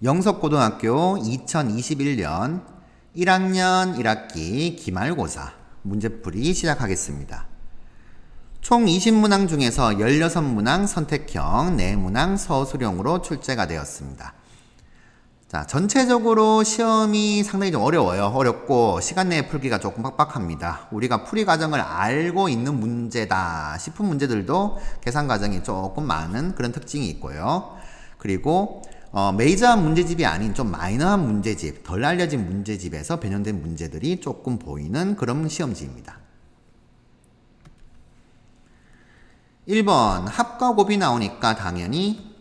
영석고등학교 2021년 1학년 1학기 기말고사 문제풀이 시작하겠습니다. 총 20문항 중에서 16문항 선택형, 4문항 서술형으로 출제가 되었습니다. 자, 전체적으로 시험이 상당히 좀 어렵고 시간 내에 풀기가 조금 빡빡합니다. 우리가 풀이 과정을 알고 있는 문제다 싶은 문제들도 계산 과정이 조금 많은 그런 특징이 있고요. 그리고 메이저한 문제집이 아닌 좀 마이너한 문제집, 덜 알려진 문제집에서 변형된 문제들이 조금 보이는 그런 시험지입니다. 1번 합과 곱이 나오니까 당연히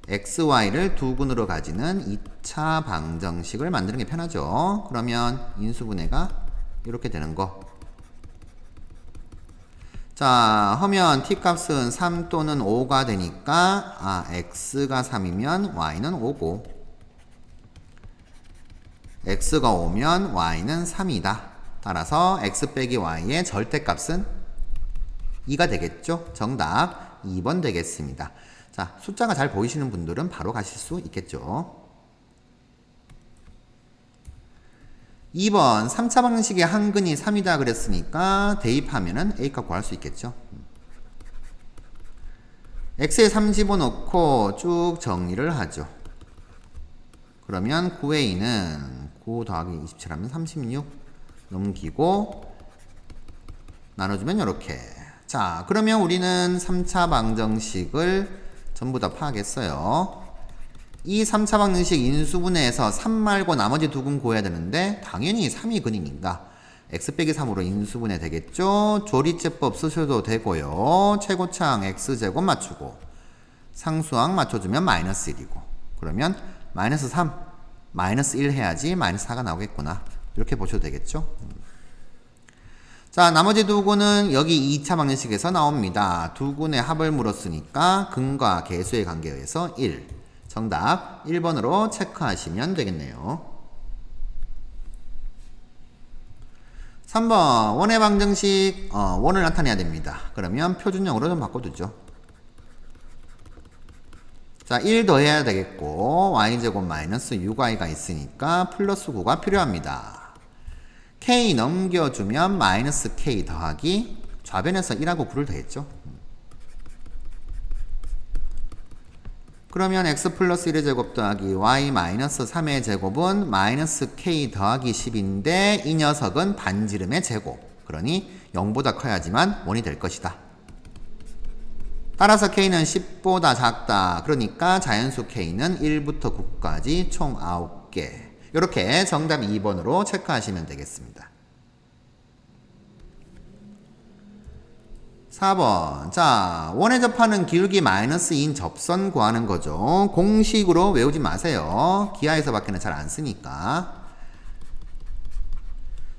xy를 두 근으로 가지는 2차 방정식을 만드는 게 편하죠. 그러면 인수분해가 이렇게 되는 거. 자, 하면 t값은 3 또는 5가 되니까 x가 3이면 y는 5고 x가 5면 y는 3이다. 따라서 x 빼기 y의 절대값은 2가 되겠죠. 정답 2번 되겠습니다. 자, 숫자가 잘 보이시는 분들은 바로 가실 수 있겠죠. 2번 3차 방정식의 한근이 3이다 그랬으니까 대입하면은 A값 구할 수 있겠죠. X에 3 집어넣고 쭉 정리를 하죠. 그러면 9A는 9 더하기 27 하면 36 넘기고 나눠주면 이렇게. 자, 그러면 우리는 3차 방정식을 전부 다 파악했어요. 이 3차 방정식 인수분해에서 3 말고 나머지 두 근 구해야 되는데 당연히 3이 근이니까 x 빼기 3으로 인수분해 되겠죠. 조리제법 쓰셔도 되고요. 최고차항 x제곱 맞추고 상수항 맞춰주면 마이너스 1이고 그러면 마이너스 3, 마이너스 1 해야지 마이너스 4가 나오겠구나. 이렇게 보셔도 되겠죠. 자, 나머지 두 근은 여기 2차 방정식에서 나옵니다. 두 근의 합을 물었으니까 근과 계수의 관계에 의해서 1. 정답 1번으로 체크하시면 되겠네요. 3번 원의 방정식 원을 나타내야 됩니다. 그러면 표준형으로 좀 바꿔두죠. 자, 1 더해야 되겠고 y제곱 마이너스 6y가 있으니까 플러스 9가 필요합니다. k 넘겨주면 마이너스 k 더하기 좌변에서 1하고 9를 더했죠. 그러면 x 플러스 1의 제곱 더하기 y 마이너스 3의 제곱은 마이너스 k 더하기 10인데 이 녀석은 반지름의 제곱. 그러니 0보다 커야지만 원이 될 것이다. 따라서 k는 10보다 작다. 그러니까 자연수 k는 1부터 9까지 총 9개. 이렇게 정답 2번으로 체크하시면 되겠습니다. 4번. 자, 원에 접하는 기울기 마이너스 2인 접선 구하는 거죠. 공식으로 외우지 마세요. 기하에서밖에는 잘 안 쓰니까.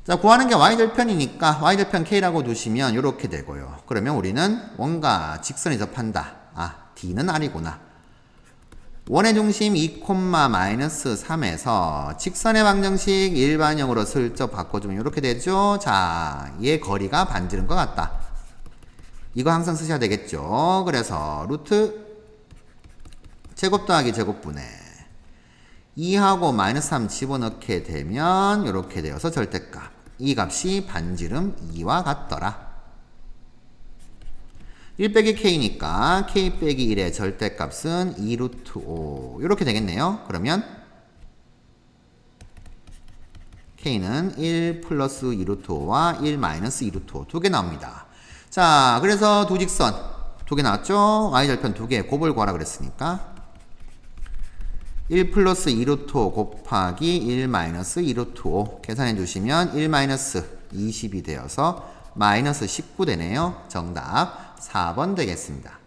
자, 구하는 게 y절편이니까 y절편 k라고 두시면 이렇게 되고요. 그러면 우리는 원과 직선이 접한다. d는 r이구나. 원의 중심 2, 마이너스 3에서 직선의 방정식 일반형으로 슬쩍 바꿔주면 이렇게 되죠. 자, 얘 거리가 반지름과 같다. 이거 항상 쓰셔야 되겠죠. 그래서 루트 제곱 더하기 제곱분해 2하고 마이너스 3 집어넣게 되면 이렇게 되어서 절대값. 이 값이 반지름 2와 같더라. 1 빼기 k니까 k 빼기 1의 절대값은 2루트 5 이렇게 되겠네요. 그러면 k는 1 플러스 2루트 5와 1 마이너스 2루트 5 두 개 나옵니다. 자, 그래서 두 직선 두 개 나왔죠? y절편 두 개 곱을 구하라 그랬으니까 1 플러스 2루트 5 곱하기 1 마이너스 2루트 5 계산해 주시면 1 마이너스 20이 되어서 마이너스 19 되네요. 정답 4번 되겠습니다.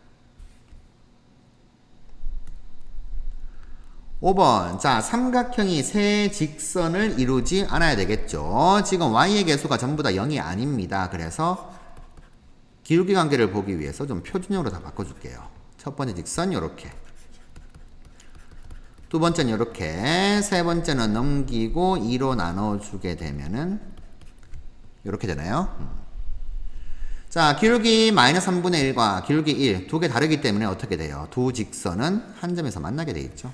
5번. 자, 삼각형이 세 직선을 이루지 않아야 되겠죠. 지금 y의 개수가 전부 다 0이 아닙니다. 그래서 기울기 관계를 보기 위해서 좀 표준형으로 다 바꿔줄게요. 첫 번째 직선 요렇게, 두 번째는 요렇게, 세 번째는 넘기고 2로 나눠주게 되면은 요렇게 되나요? 자, 기울기 마이너스 3분의 1과 기울기 1 두 개 다르기 때문에 어떻게 돼요? 두 직선은 한 점에서 만나게 돼 있죠.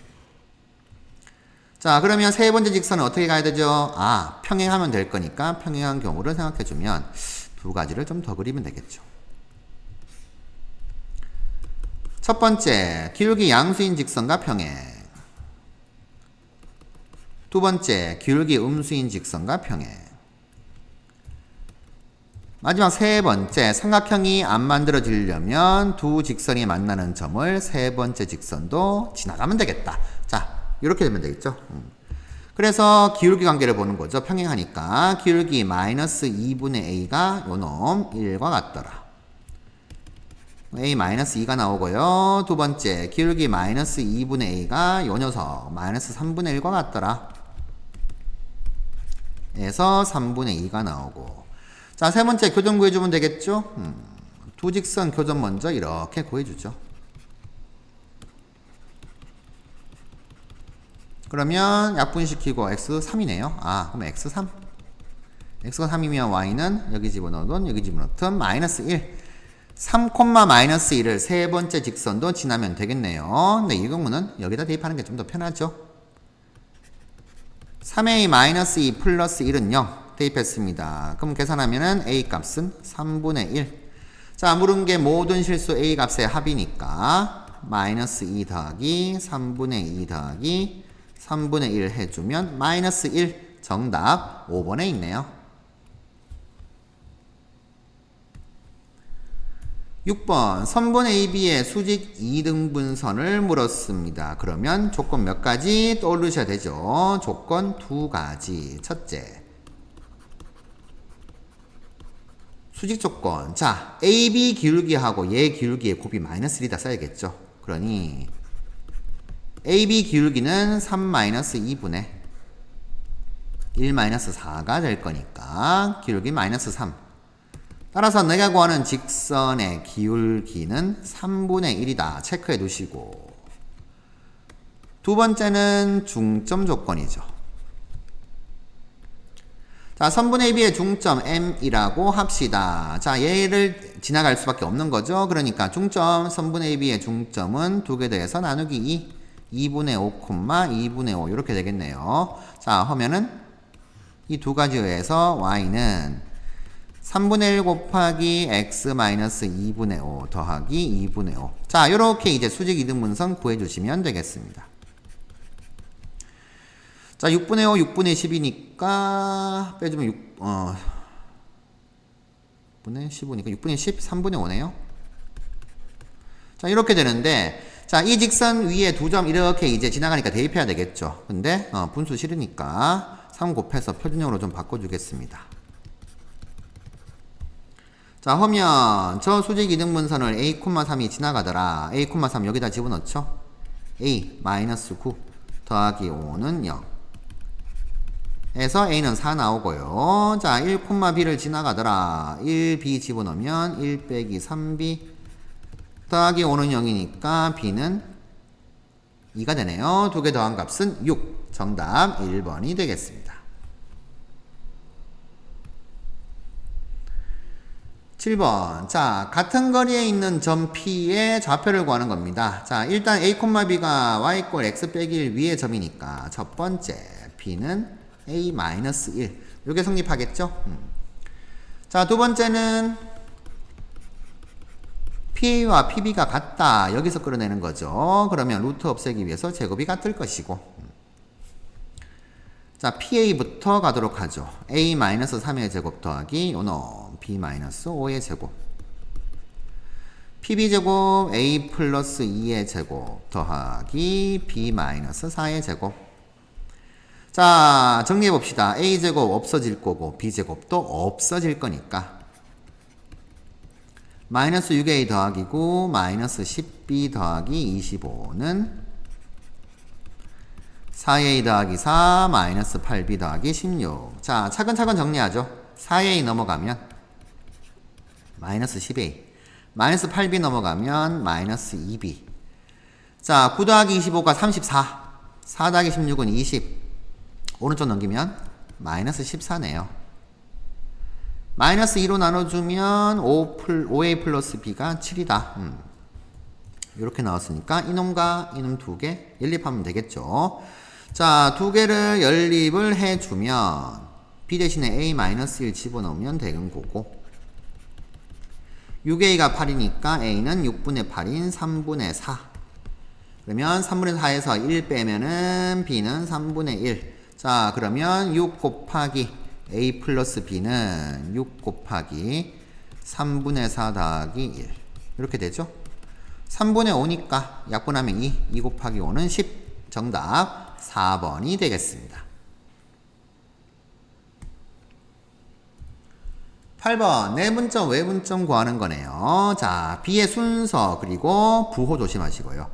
자, 그러면 세 번째 직선은 어떻게 가야 되죠? 아, 평행하면 될 거니까 평행한 경우를 생각해 주면 두 가지를 좀 더 그리면 되겠죠. 첫 번째, 기울기 양수인 직선과 평행. 두 번째, 기울기 음수인 직선과 평행. 마지막 세 번째, 삼각형이 안 만들어지려면 두 직선이 만나는 점을 세 번째 직선도 지나가면 되겠다. 자, 이렇게 되면 되겠죠. 그래서 기울기 관계를 보는 거죠. 평행하니까 기울기 마이너스 2분의 a가 요놈 1과 같더라. a 마이너스 2가 나오고요. 두 번째, 기울기 마이너스 2분의 a가 요 녀석 마이너스 3분의 1과 같더라. 에서 3분의 2가 나오고. 자, 세 번째 교점 구해주면 되겠죠? 두 직선 교점 먼저 이렇게 구해주죠. 그러면 약분시키고 x3이네요. 아, 그럼 x3. x가 3이면 y는 여기 집어넣든 여기 집어넣든 마이너스 1. 3, 마이너스 1을 세 번째 직선도 지나면 되겠네요. 근데 이 경우는 여기다 대입하는 게 좀 더 편하죠. 3a 마이너스 2 플러스 1은 0 대입했습니다. 그럼 계산하면은 a 값은 3분의 1. 자, 물은 게 모든 실수 a 값의 합이니까 마이너스 2 더하기 3분의 2 더하기 3분의 1 해주면 마이너스 1. 정답 5번에 있네요. 6번 선분 AB의 수직 2등분선을 물었습니다. 그러면 조건 몇 가지 떠올리셔야 되죠. 조건 두 가지. 첫째, 수직 조건. 자, AB 기울기하고 얘 기울기의 곱이 마이너스 1이다 써야겠죠. 그러니 AB 기울기는 3-2분의 1-4가 될 거니까 기울기 마이너스 3. 따라서 내가 구하는 직선의 기울기는 3분의 1이다. 체크해 두시고. 두 번째는 중점 조건이죠. 자, 선분 AB의 중점 M이라고 합시다. 자, 얘를 지나갈 수밖에 없는 거죠. 그러니까 중점, 선분 AB의 중점은 두 개 더해서 나누기 2. 2분의 5, 2분의 5 이렇게 되겠네요. 자, 하면은 이 두 가지에서 y는 3분의 1 곱하기 x 마이너스 2분의 5 더하기 2분의 5. 자, 요렇게 이제 수직 이등분선 구해주시면 되겠습니다. 자, 6분의 5, 6분의 10이니까 빼주면 6분의 15니까 6분의 10, 3분의 5네요. 자, 이렇게 되는데, 자, 이 직선 위에 두 점 이렇게 이제 지나가니까 대입해야 되겠죠. 근데 분수 싫으니까 3 곱해서 표준형으로 좀 바꿔주겠습니다. 자, 하면 저 수직 이등분선을 a, 3이 지나가더라. a, 3 여기다 집어넣죠. a 마이너스 9 더하기 5는 0 해서 a는 4 나오고요. 자, 1, b를 지나가더라. 1b 집어넣으면 1 빼기 3b 더하기 5는 0이니까 b는 2가 되네요. 두 개 더한 값은 6. 정답 1번이 되겠습니다. 7번. 자, 같은 거리에 있는 점 P의 좌표를 구하는 겁니다. 자, 일단 A, B가 Y 꼴 X 빼기 1 위의 점이니까 첫 번째 P는 A-1. 요게 성립하겠죠? 자, 두 번째는 PA와 PB가 같다. 여기서 끌어내는 거죠. 그러면 루트 없애기 위해서 제곱이 같을 것이고. 자, PA부터 가도록 하죠. A-3의 제곱 더하기 요놈 B-5의 제곱. PB제곱 A 플러스 2의 제곱 더하기 B-4의 제곱. 자, 정리해봅시다. A제곱 없어질 거고 B제곱도 없어질 거니까 마이너스 6A 더하기고 마이너스 10B 더하기 25는 4A 더하기 4 마이너스 8B 더하기 16. 자, 차근차근 정리하죠. 4A 넘어가면 마이너스 10A 마이너스 8B 넘어가면 마이너스 2B. 자, 9 더하기 25가 34 4 더하기 16은 20 오른쪽 넘기면 마이너스 14네요. 마이너스 2로 나눠주면 5A 플러스 B가 7이다. 이렇게 나왔으니까 이놈과 이놈 두 개 연립하면 되겠죠. 자, 두 개를 연립을 해주면 b 대신에 a-1 집어넣으면 되는 거고 6a가 8이니까 a는 6분의 8인 3분의 4 그러면 3분의 4에서 1 빼면은 b는 3분의 1 자 그러면 6 곱하기 a 플러스 b는 6 곱하기 3분의 4 더하기 1 이렇게 되죠. 3분의 5니까 약분하면 2 곱하기 5는 10 정답 4번이 되겠습니다. 8번 내분점 외분점 구하는 거네요. 자 b의 순서 그리고 부호 조심하시고요.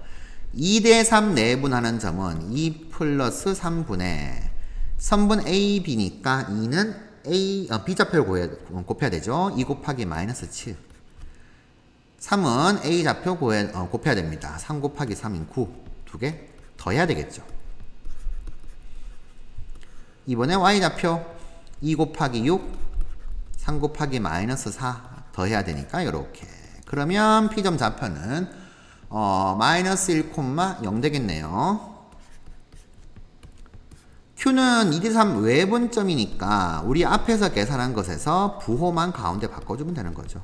2대 3 내분하는 점은 2 플러스 3분의 선분 a, b니까 2는 b좌표를 곱해야 되죠. 2 곱하기 마이너스 7 3은 a좌표 곱해야 됩니다. 3 곱하기 3인 9 두 개 더해야 되겠죠. 이번에 y좌표 2 곱하기 6 3 곱하기 마이너스 4 더해야 되니까 이렇게 그러면 P점 좌표는 마이너스 1,0 되겠네요. Q는 2대 3 외분점이니까 우리 앞에서 계산한 것에서 부호만 가운데 바꿔주면 되는 거죠.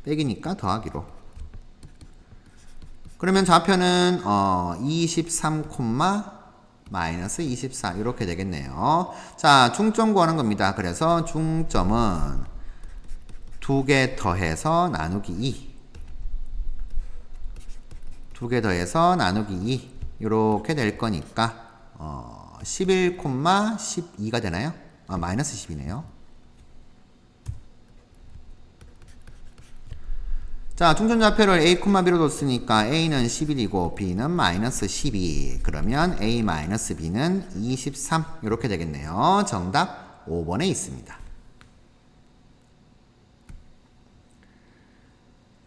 빼기니까 더하기로 그러면 좌표는 23, 마이너스 24 이렇게 되겠네요. 자 중점 구하는 겁니다. 그래서 중점은 두 개 더해서 나누기 2 두 개 더해서 나누기 2 이렇게 될 거니까 11, 12가 되나요? 마이너스 10이네요. 자, 중점좌표를 a, b로 뒀으니까 a는 11이고 b는 마이너스 12 그러면 a 마이너스 b는 23 이렇게 되겠네요. 정답 5번에 있습니다.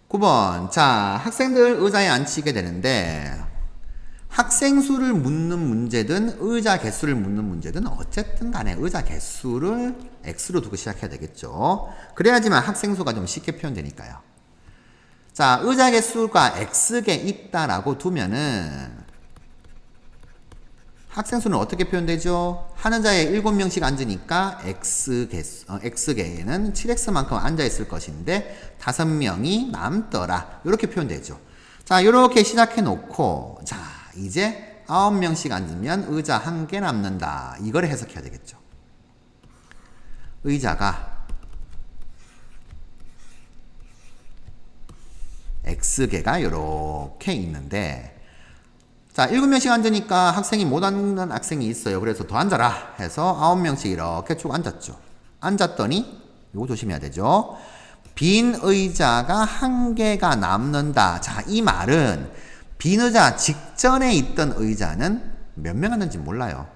9번 자 학생들 의자에 앉히게 되는데 학생 수를 묻는 문제든 의자 개수를 묻는 문제든 어쨌든 간에 의자 개수를 x로 두고 시작해야 되겠죠. 그래야지만 학생 수가 좀 쉽게 표현되니까요. 자, 의자 개수가 x개 있다라고 두면은 학생 수는 어떻게 표현되죠? 한 의자에 7명씩 앉으니까 x개에는 7x만큼 앉아있을 것인데 5명이 남더라. 이렇게 표현되죠. 자, 이렇게 시작해 놓고 자, 이제 9명씩 앉으면 의자 1개 남는다. 이걸 해석해야 되겠죠. 의자가 x개가 이렇게 있는데 자 7명씩 앉으니까 학생이 못 앉는 학생이 있어요. 그래서 더 앉아라 해서 9명씩 이렇게 쭉 앉았죠. 앉았더니 이거 조심해야 되죠. 빈 의자가 1개가 남는다. 자, 이 말은 빈 의자 직전에 있던 의자는 몇 명 앉는지 몰라요.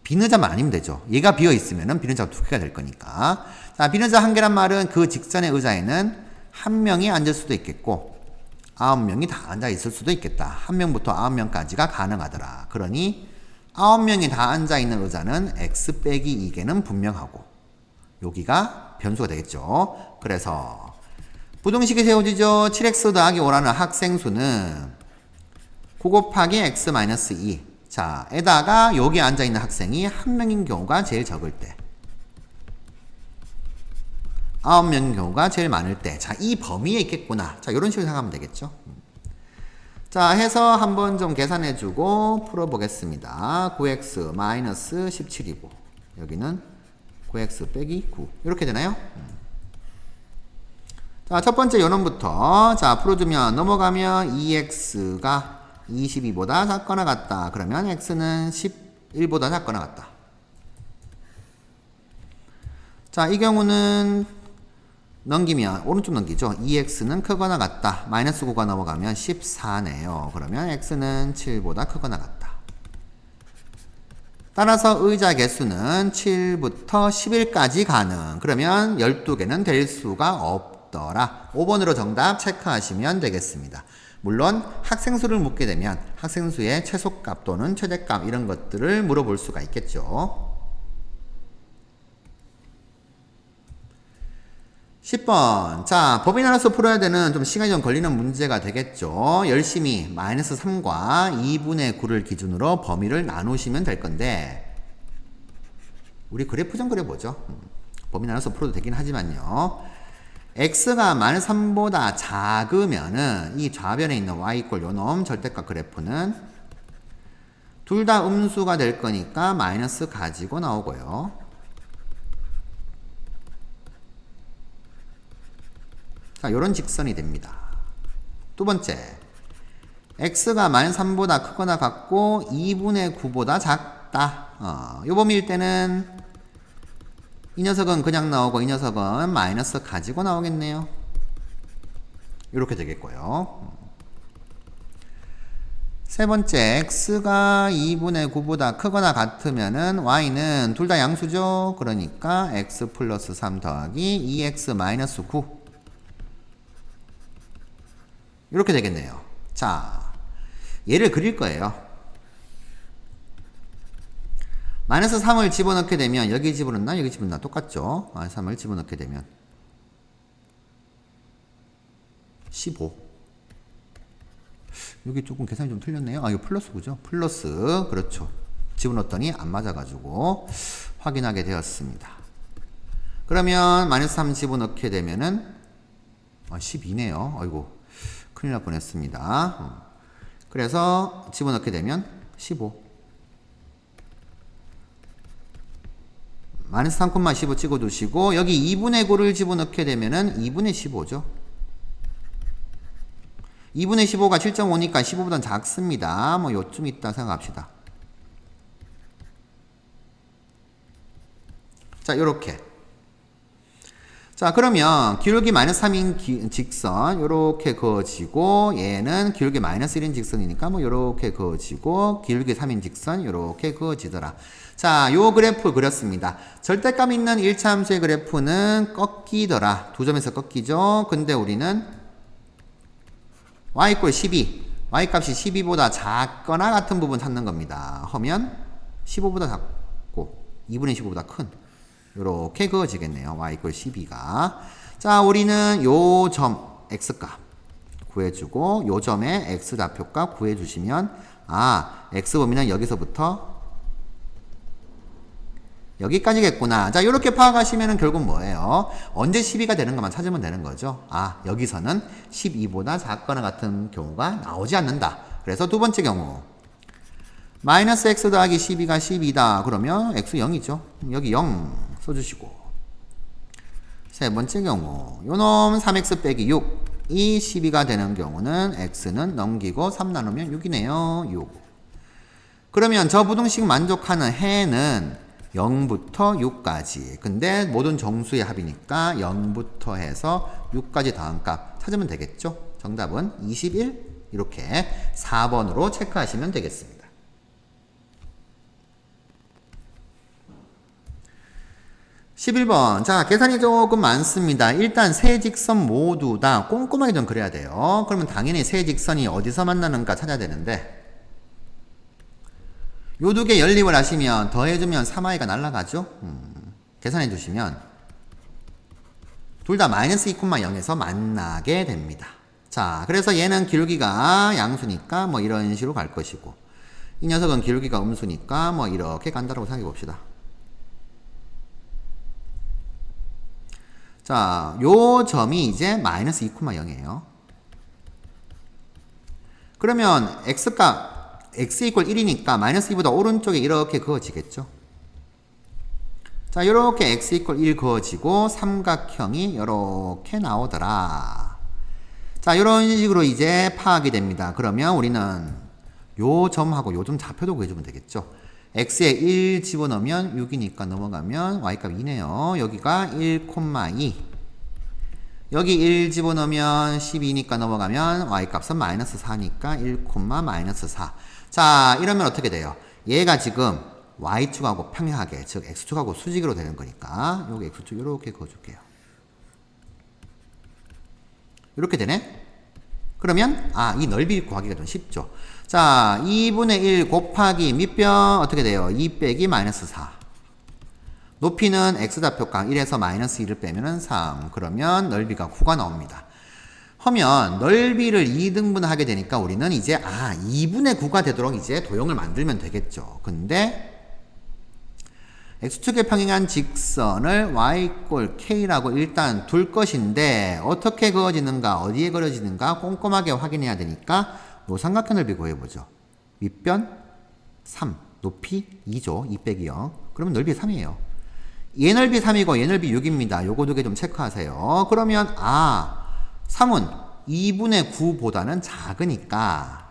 빈 의자만 아니면 되죠. 얘가 비어 있으면 빈 의자가 2개가 될 거니까. 자, 빈 의자 1개란 말은 그 직전의 의자에는 1명이 앉을 수도 있겠고 9명이 다 앉아 있을 수도 있겠다. 1명부터 9명까지가 가능하더라. 그러니 9명이 다 앉아 있는 의자는 x 빼기 2개는 분명하고 여기가 변수가 되겠죠. 그래서 부등식이 세워지죠. 7x 더하기 5라는 학생 수는 9 곱하기 x 마이너스 2 자, 에다가 여기 앉아 있는 학생이 1명인 경우가 제일 적을 때 9명인 경우가 제일 많을 때, 자, 이 범위에 있겠구나. 자, 이런 식으로 생각하면 되겠죠. 자, 해서 한번 좀 계산해주고 풀어보겠습니다. 9x 마이너스 17이고, 여기는 9x 빼기 9. 이렇게 되나요? 자, 첫 번째 요놈부터, 자, 풀어주면 넘어가면 2x가 22보다 작거나 같다. 그러면 x는 11보다 작거나 같다. 자, 이 경우는 넘기면 오른쪽 넘기죠. 2x는 크거나 같다. 마이너스 9가 넘어가면 14네요. 그러면 x는 7보다 크거나 같다. 따라서 의자 개수는 7부터 11까지 가능. 그러면 12개는 될 수가 없더라. 5번으로 정답 체크하시면 되겠습니다. 물론 학생 수를 묻게 되면 학생 수의 최소값 또는 최대값 이런 것들을 물어볼 수가 있겠죠. 10번. 자, 법인 알아서 풀어야 되는 좀 시간이 좀 걸리는 문제가 되겠죠. 열심히 마이너스 3과 2분의 9를 기준으로 범위를 나누시면 될 건데, 우리 그래프 좀 그려보죠. 범위 나눠서 풀어도 되긴 하지만요. x가 마이너스 3보다 작으면은 이 좌변에 있는 y 이꼴 요놈 절대값 그래프는 둘 다 음수가 될 거니까 마이너스 가지고 나오고요. 자, 요런 직선이 됩니다. 두 번째, x가 마이너스 3보다 크거나 같고 2분의 9보다 작다. 요 범위일 때는 이 녀석은 그냥 나오고 이 녀석은 마이너스 가지고 나오겠네요. 이렇게 되겠고요. 세 번째, x가 2분의 9보다 크거나 같으면은 y는 둘 다 양수죠. 그러니까 x 플러스 3 더하기 2x 마이너스 9. 이렇게 되겠네요. 자, 얘를 그릴 거예요. 마이너스 3을 집어넣게 되면 여기 집어넣나? 여기 집어넣나? 똑같죠? 마이너스 3을 집어넣게 되면 15. 여기 조금 계산이 좀 틀렸네요. 아, 이거 플러스 9죠? 플러스, 그렇죠. 집어넣었더니 안 맞아가지고 확인하게 되었습니다. 그러면 마이너스 3 집어넣게 되면은 12네요. 아이고, 큰일 날 뻔했습니다. 그래서 집어넣게 되면 15. 마이너스 3,15 찍어두시고 여기 2분의 9를 집어넣게 되면은 2분의 15죠. 2분의 15가 7.5니까 15보단 작습니다. 뭐 요쯤 있다 생각합시다. 자, 요렇게. 자, 그러면 기울기 마이너스 3인 직선 요렇게 그어지고 얘는 기울기 마이너스 1인 직선이니까 뭐 요렇게 그어지고 기울기 3인 직선 요렇게 그어지더라. 자, 요 그래프 그렸습니다. 절대값 있는 1차 함수의 그래프는 꺾이더라. 두 점에서 꺾이죠. 근데 우리는 y = 12, y 값이 12보다 작거나 같은 부분 찾는 겁니다. 하면 15보다 작고 2분의 15보다 큰 요렇게 그어지겠네요. y = 12가. 자, 우리는 요 점 x값 구해주고 요 점의 x좌표값 구해주시면 x범위는 여기서부터 여기까지겠구나. 자, 요렇게 파악하시면은 결국 뭐예요? 언제 12가 되는 것만 찾으면 되는 거죠. 여기서는 12보다 작거나 같은 경우가 나오지 않는다. 그래서 두 번째 경우 마이너스 x 더하기 12가 12다. 그러면 x 0이죠. 여기 0 써주시고 세 번째 경우 요놈 3x 빼기 6이 12가 되는 경우는 x는 넘기고 3 나누면 6이네요. 6. 그러면 저 부등식 만족하는 해는 0부터 6까지. 근데 모든 정수의 합이니까 0부터 해서 6까지 더한 값 찾으면 되겠죠. 정답은 21. 이렇게 4번으로 체크하시면 되겠습니다. 11번. 자, 계산이 조금 많습니다. 일단 세 직선 모두 다 꼼꼼하게 좀 그려야 돼요. 그러면 당연히 세 직선이 어디서 만나는가 찾아야 되는데 요 두 개 연립을 하시면 더해주면 3i가 날아가죠. 계산해 주시면 둘 다 마이너스 2,0에서 만나게 됩니다. 자, 그래서 얘는 기울기가 양수니까 뭐 이런 식으로 갈 것이고 이 녀석은 기울기가 음수니까 뭐 이렇게 간다고 생각해 봅시다. 자, 요 점이 이제 마이너스 2,0이에요. 그러면 x값 x = 1이니까 마이너스 2보다 오른쪽에 이렇게 그어지겠죠. 자, 요렇게 x = 1 그어지고 삼각형이 요렇게 나오더라. 자, 요런 식으로 이제 파악이 됩니다. 그러면 우리는 요 점하고 요 점 좌표도 구해주면 되겠죠. x에 1 집어넣으면 6이니까 넘어가면 y값 2네요. 여기가 1,2. 여기 1 집어넣으면 12니까 넘어가면 y값은 마이너스 4니까 1, 마이너스 4. 자, 이러면 어떻게 돼요? 얘가 지금 y축하고 평행하게, 즉 x축하고 수직으로 되는 거니까 여기 x축 이렇게 그어줄게요. 이렇게 되네? 그러면 이 넓이 구하기가 좀 쉽죠. 자, 2분의 1 곱하기 밑변 어떻게 돼요? 2 빼기 마이너스 4. 높이는 x좌표값 1에서 마이너스 2를 빼면은 3. 그러면 넓이가 9가 나옵니다. 하면 넓이를 2등분 하게 되니까 우리는 이제 2분의 9가 되도록 이제 도형을 만들면 되겠죠. 근데 x축에 평행한 직선을 y k라고 일단 둘 것인데 어떻게 그어지는가 어디에 그려지는가 꼼꼼하게 확인해야 되니까 요 삼각형 넓이 구해보죠. 윗변 3, 높이 2죠. 2 빼기 0. 그러면 넓이 3이에요. 얘 넓이 3이고 얘 넓이 6입니다. 요거 두 개 좀 체크하세요. 그러면 3은 2분의 9보다는 작으니까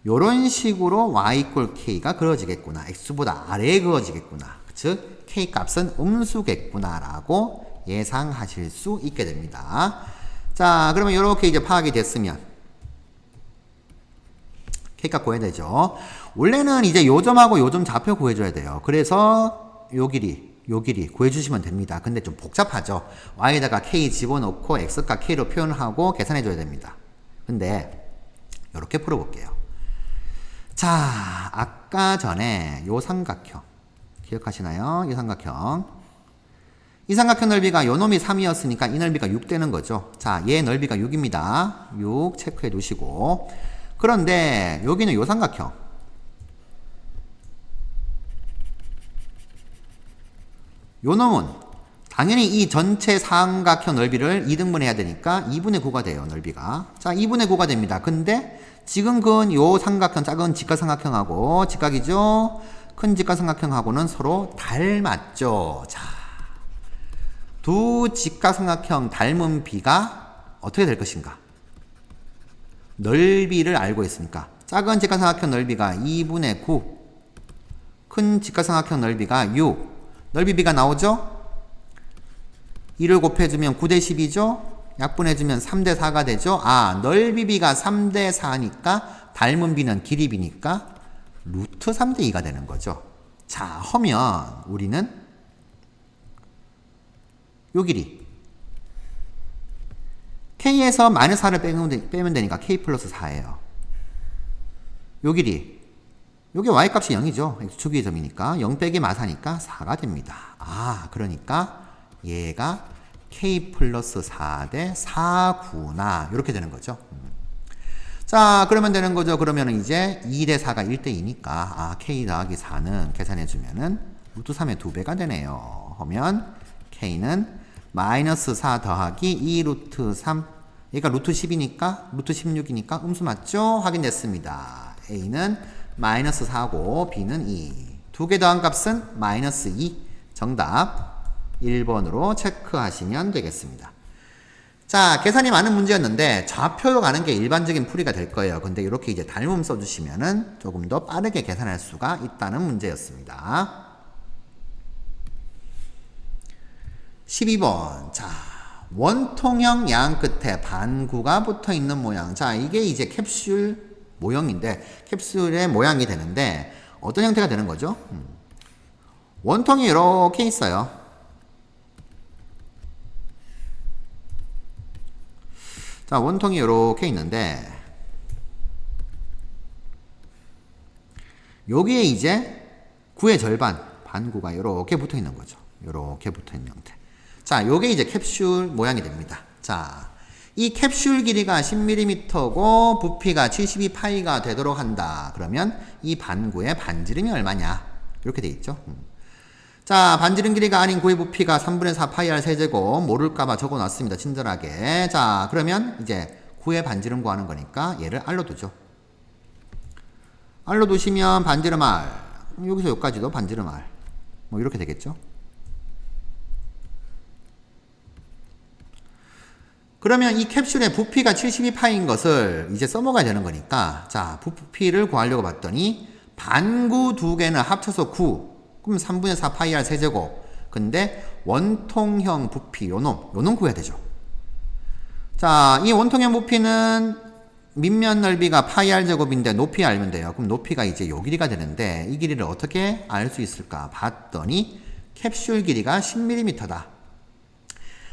요런 식으로 y k가 그려지겠구나. x보다 아래에 그어지겠구나. 즉 k 값은 음수겠구나 라고 예상하실 수 있게 됩니다. 자, 그러면 요렇게 이제 파악이 됐으면 k값 구해야 되죠. 원래는 이제 요점하고 요점 좌표 구해줘야 돼요. 그래서 요 길이 구해주시면 됩니다. 근데 좀 복잡하죠. y에다가 k 집어넣고 x값 k로 표현하고 계산해줘야 됩니다. 근데 요렇게 풀어볼게요. 자, 아까 전에 요 삼각형 기억하시나요? 이 삼각형 넓이가 요 놈이 3이었으니까 이 넓이가 6 되는 거죠. 자, 얘 넓이가 6입니다. 6 체크해 두시고, 그런데 여기는 요 삼각형 요 놈은 당연히 이 전체 삼각형 넓이를 2등분 해야 되니까 2분의 9가 돼요. 넓이가. 자, 2분의 9가 됩니다. 근데 지금 그은 요 삼각형, 작은 직각삼각형하고 직각이죠. 큰 직각삼각형하고는 서로 닮았죠. 자, 두 직각삼각형 닮은 비가 어떻게 될 것인가? 넓이를 알고 있으니까 작은 직각삼각형 넓이가 2분의 9, 큰 직각삼각형 넓이가 6. 넓이 비가 나오죠? 2를 곱해주면 9대 10이죠? 약분해주면 3대 4가 되죠? 넓이 비가 3대 4니까 닮은 비는 길이 비니까 루트 3대 2가 되는 거죠. 자, 하면 우리는 요 길이 k에서 마이너스 4를 빼면 되니까 k 플러스 4예요. 요 길이 요게 y값이 0이죠. x축의 점이니까 0 빼기 마사니까 4가 됩니다. 그러니까 얘가 k 플러스 4대 4구나 이렇게 되는 거죠. 자, 그러면 되는 거죠. 그러면 이제 2대 4가 1대 2니까 k 더하기 4는 계산해주면은 루트 3의 2배가 되네요. 하면 k는 마이너스 4 더하기 2 루트 3, 얘가 루트 10이니까 루트 16이니까 음수 맞죠? 확인됐습니다. a는 마이너스 4고 b는 2. 두 개 더한 값은 마이너스 2. 정답 1번으로 체크하시면 되겠습니다. 자, 계산이 많은 문제였는데 좌표로 가는 게 일반적인 풀이가 될 거예요. 근데 이렇게 이제 닮음 써주시면은 조금 더 빠르게 계산할 수가 있다는 문제였습니다. 12번. 자, 원통형 양 끝에 반구가 붙어 있는 모양. 자, 이게 이제 캡슐 모형인데 캡슐의 모양이 되는데 어떤 형태가 되는 거죠? 원통이 이렇게 있어요. 자, 원통이 이렇게 있는데 여기에 이제 9의 절반 반구가 이렇게 붙어 있는 거죠. 이렇게 붙어 있는 형태. 자, 요게 이제 캡슐 모양이 됩니다. 자, 이 캡슐 길이가 10mm고 부피가 72파이가 되도록 한다. 그러면 이 반구의 반지름이 얼마냐? 이렇게 돼 있죠. 자, 반지름 길이가 아닌 구의 부피가 3분의 4 파이 r 세제곱 모를까봐 적어놨습니다. 친절하게. 자, 그러면 이제 구의 반지름 구하는 거니까 얘를 r로 두죠. r로 두시면 반지름 r, 여기서 여기까지도 반지름 r, 뭐 이렇게 되겠죠. 그러면 이 캡슐의 부피가 72파인 것을 이제 써먹어야 되는 거니까, 자, 부피를 구하려고 봤더니 반구 두 개는 합쳐서 9. 그럼 3분의 4 파이 r 세제곱. 근데 원통형 부피 요놈 구해야 되죠. 자, 이 원통형 부피는 밑면 넓이가 파이 r 제곱인데 높이 알면 돼요. 그럼 높이가 이제 요 길이가 되는데 이 길이를 어떻게 알 수 있을까 봤더니 캡슐 길이가 10mm다.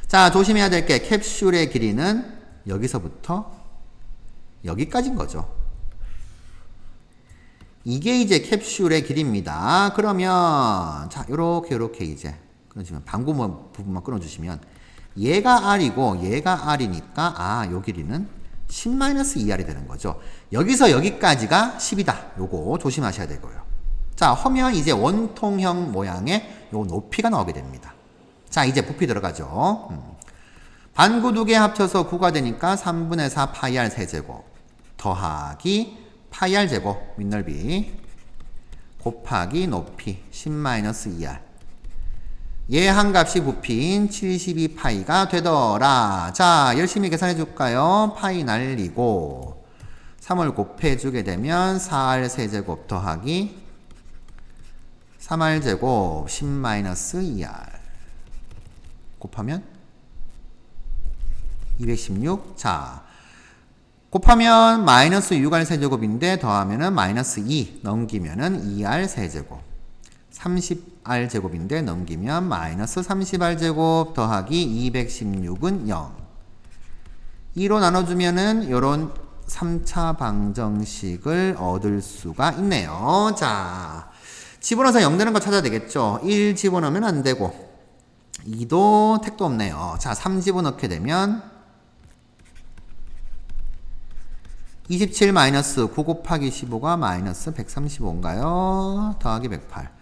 자, 조심해야 될 게 캡슐의 길이는 여기서부터 여기까지인 거죠. 이게 이제 캡슐의 길이입니다. 그러면 자 요렇게 이제 끊어주면 방구 부분만 끊어주시면 얘가 R이고 얘가 R이니까 요 길이는 10-2R이 되는 거죠. 여기서 여기까지가 10이다. 요거 조심하셔야 되고요. 자, 하면 이제 원통형 모양의 요 높이가 나오게 됩니다. 자, 이제 부피 들어가죠. 반구 두 개 합쳐서 9가 되니까 3분의 4 파이 R 세제곱 더하기 파이 R 제곱 윗넓이 곱하기 높이 10-2R. 얘 한 값이 부피인 72파이가 되더라. 자, 열심히 계산해 줄까요? 파이 날리고 3을 곱해주게 되면 4R 세제곱 더하기 3R 제곱 10-2R 곱하면 216. 자, 곱하면 마이너스 6R 세제곱인데 더하면은 마이너스 2 넘기면은 2R 세제곱 30R 제곱인데 넘기면 마이너스 30R 제곱 더하기 216은 0. 2로 나눠주면은 요런 3차 방정식을 얻을 수가 있네요. 자, 집어넣어서 0 되는 거 찾아야 되겠죠. 1 집어넣으면 안 되고 2도 택도 없네요. 자, 3 집어넣게 되면 27 마이너스 9 곱하기 15가 마이너스 135인가요? 더하기 108.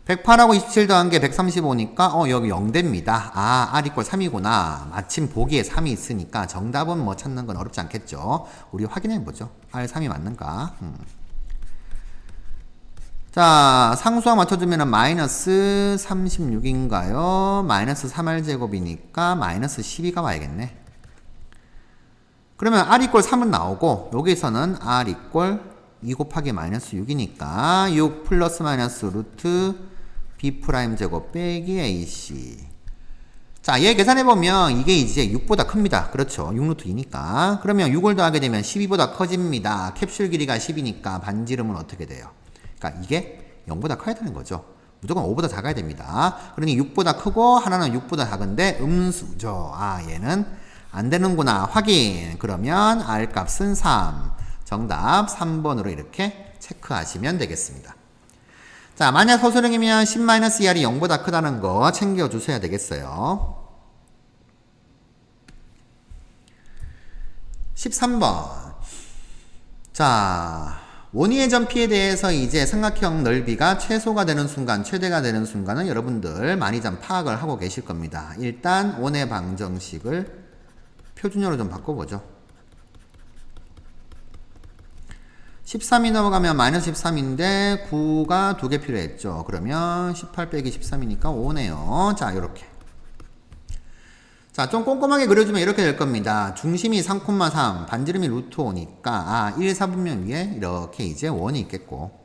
108하고 27 더한 게 135니까 여기 0됩니다. R 이꼴 3이구나. 마침 보기에 3이 있으니까 정답은 뭐 찾는 건 어렵지 않겠죠. 우리 확인해 보죠. R 3이 맞는가? 자, 상수항 맞춰주면 마이너스 36인가요? 마이너스 3R 제곱이니까 마이너스 12가 와야겠네. 그러면 R 이꼴 3은 나오고 여기서는 R 이꼴 2 곱하기 마이너스 6이니까 6 플러스 마이너스 루트 B 프라임 제곱 빼기 AC. 자, 얘 계산해보면 이게 이제 6보다 큽니다. 그렇죠. 6 루트 2니까. 그러면 6을 더하게 되면 12보다 커집니다. 캡슐 길이가 10이니까 반지름은 어떻게 돼요? 그러니까 이게 0보다 커야 되는 거죠. 무조건 5보다 작아야 됩니다. 그러니 6보다 크고 하나는 6보다 작은데 음수죠. 얘는 안 되는구나. 확인. 그러면 R 값은 3. 정답 3번으로 이렇게 체크하시면 되겠습니다. 자, 만약 소수령이면 10-2R이 0보다 크다는 거 챙겨주셔야 되겠어요. 13번. 자, 원위의 점피에 대해서 이제 삼각형 넓이가 최소가 되는 순간, 최대가 되는 순간은 여러분들 많이 좀 파악을 하고 계실 겁니다. 일단 원의 방정식을 표준어로 좀 바꿔보죠. 13이 넘어가면 마이너스 13인데 9가 2개 필요했죠. 그러면 18 빼기 13이니까 5네요. 자, 요렇게. 자, 좀 꼼꼼하게 그려주면 이렇게 될 겁니다. 중심이 3,3, 반지름이 루트 5니까 1, 4분면 위에 이렇게 이제 원이 있겠고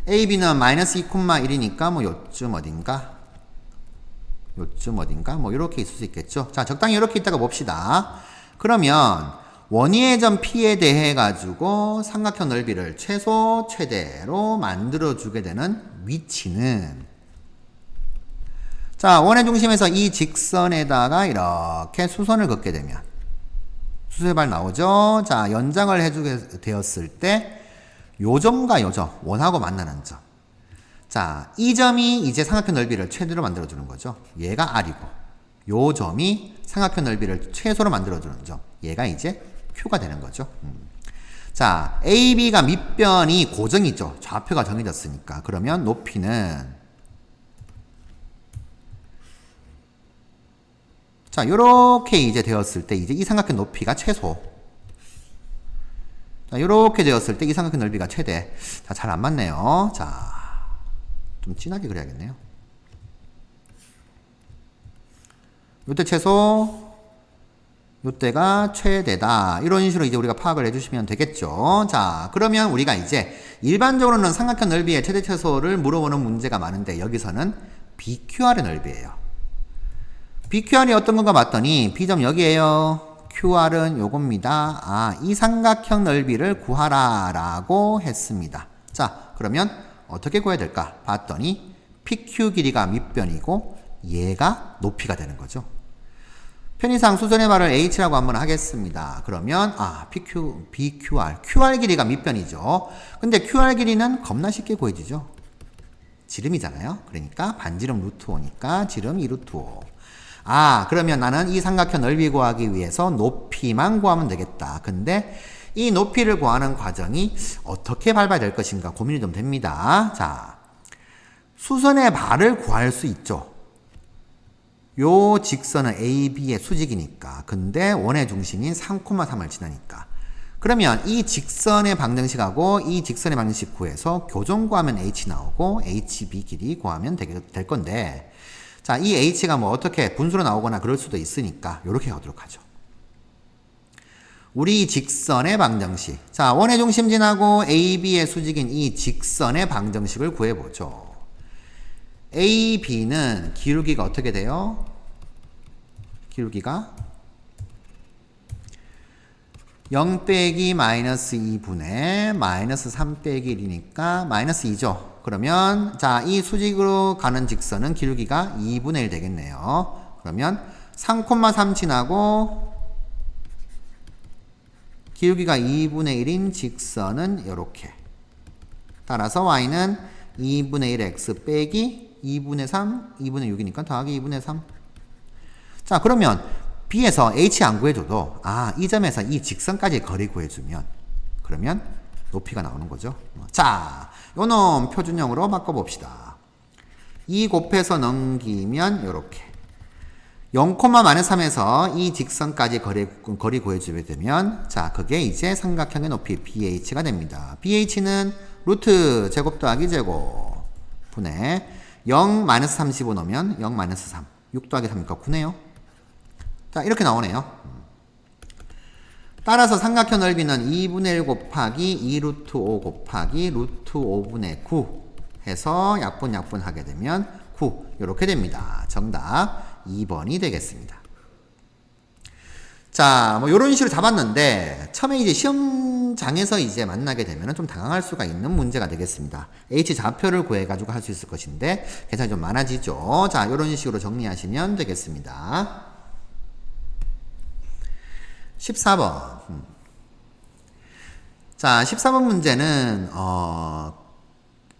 A, B는 마이너스 2,1이니까 뭐 요쯤 어딘가 뭐 이렇게 있을 수 있겠죠. 자, 적당히 이렇게 있다가 봅시다. 그러면 원위의 점 P에 대해 가지고 삼각형 넓이를 최소, 최대로 만들어주게 되는 위치는 자, 원의 중심에서 이 직선에다가 이렇게 수선을 긋게 되면 수세발 나오죠. 자, 연장을 해주게 되었을 때 요점과 요점, 원하고 만나는 점. 자, 이 점이 이제 삼각형 넓이를 최대로 만들어주는 거죠. 얘가 R이고 요 점이 삼각형 넓이를 최소로 만들어주는 점. 얘가 이제 Q가 되는 거죠. 자, AB가 밑변이 고정이죠. 좌표가 정해졌으니까. 그러면 높이는 자, 요렇게 이제 되었을 때 이제 이 삼각형 높이가 최소. 자, 요렇게 되었을 때 이 삼각형 넓이가 최대. 자, 잘 안 맞네요. 자, 좀 진하게 그려야겠네요. 요때 최소, 요때가 최대다. 이런 식으로 이제 우리가 파악을 해주시면 되겠죠. 자, 그러면 우리가 이제 일반적으로는 삼각형 넓이의 최대 최소를 물어보는 문제가 많은데 여기서는 BQR의 넓이에요. BQR이 어떤 건가 봤더니 B점 여기에요. QR은 요겁니다. 이 삼각형 넓이를 구하라 라고 했습니다. 자, 그러면 어떻게 구해야 될까 봤더니 PQ 길이가 밑변이고 얘가 높이가 되는 거죠. 편의상 수선의 발을 h라고 한번 하겠습니다. 그러면 BQR, QR 길이가 밑변이죠. 근데 QR 길이는 겁나 쉽게 구해지죠. 지름이잖아요. 그러니까 반지름 루트 5니까 지름 2 루트 5. 그러면 나는 이 삼각형 넓이 구하기 위해서 높이만 구하면 되겠다. 근데 이 높이를 구하는 과정이 어떻게 밟아야 될 것인가 고민이 좀 됩니다. 자, 수선의 발을 구할 수 있죠. 요 직선은 AB의 수직이니까. 근데 원의 중심인 3,3을 지나니까. 그러면 이 직선의 방정식하고 이 직선의 방정식 구해서 교점 구하면 H 나오고 HB 길이 구하면 될 건데, 자, 이 H가 뭐 어떻게 분수로 나오거나 그럴 수도 있으니까 요렇게 가도록 하죠. 우리 직선의 방정식. 자, 원의 중심 지나고 AB의 수직인 이 직선의 방정식을 구해보죠. AB는 기울기가 어떻게 돼요? 기울기가 0 빼기 마이너스 2분의 마이너스 3 빼기 1이니까 마이너스 2죠. 그러면 자, 이 수직으로 가는 직선은 기울기가 2분의 1 되겠네요. 그러면 3,3 지나고 기울기가 2분의 1인 직선은 이렇게. 따라서 y는 2분의 1 x 빼기 2분의 3, 2분의 6이니까 더하기 2분의 3. 자, 그러면 B에서 H 안 구해줘도 이 점에서 이 직선까지 거리 구해주면 그러면 높이가 나오는 거죠. 자, 요놈 표준형으로 바꿔봅시다. 2 곱해서 넘기면 요렇게 0,-3에서 이 직선까지 거리 구해주게 되면 자, 그게 이제 삼각형의 높이 BH가 됩니다. BH는 루트 제곱 더하기 제곱 분의 0-35 넣으면 0-3 6 더하기 3이니까 9네요. 자, 이렇게 나오네요. 따라서 삼각형 넓이는 2분의 1 곱하기 2 루트 5 곱하기 루트 5분의 9 해서 약분 하게 되면 9 이렇게 됩니다. 정답 2번이 되겠습니다. 자, 뭐 요런 식으로 잡았는데 처음에 이제 시험장에서 이제 만나게 되면 좀 당황할 수가 있는 문제가 되겠습니다. H 좌표를 구해가지고 할 수 있을 것인데 계산이 좀 많아지죠. 자, 요런 식으로 정리하시면 되겠습니다. 14번. 자, 14번 문제는,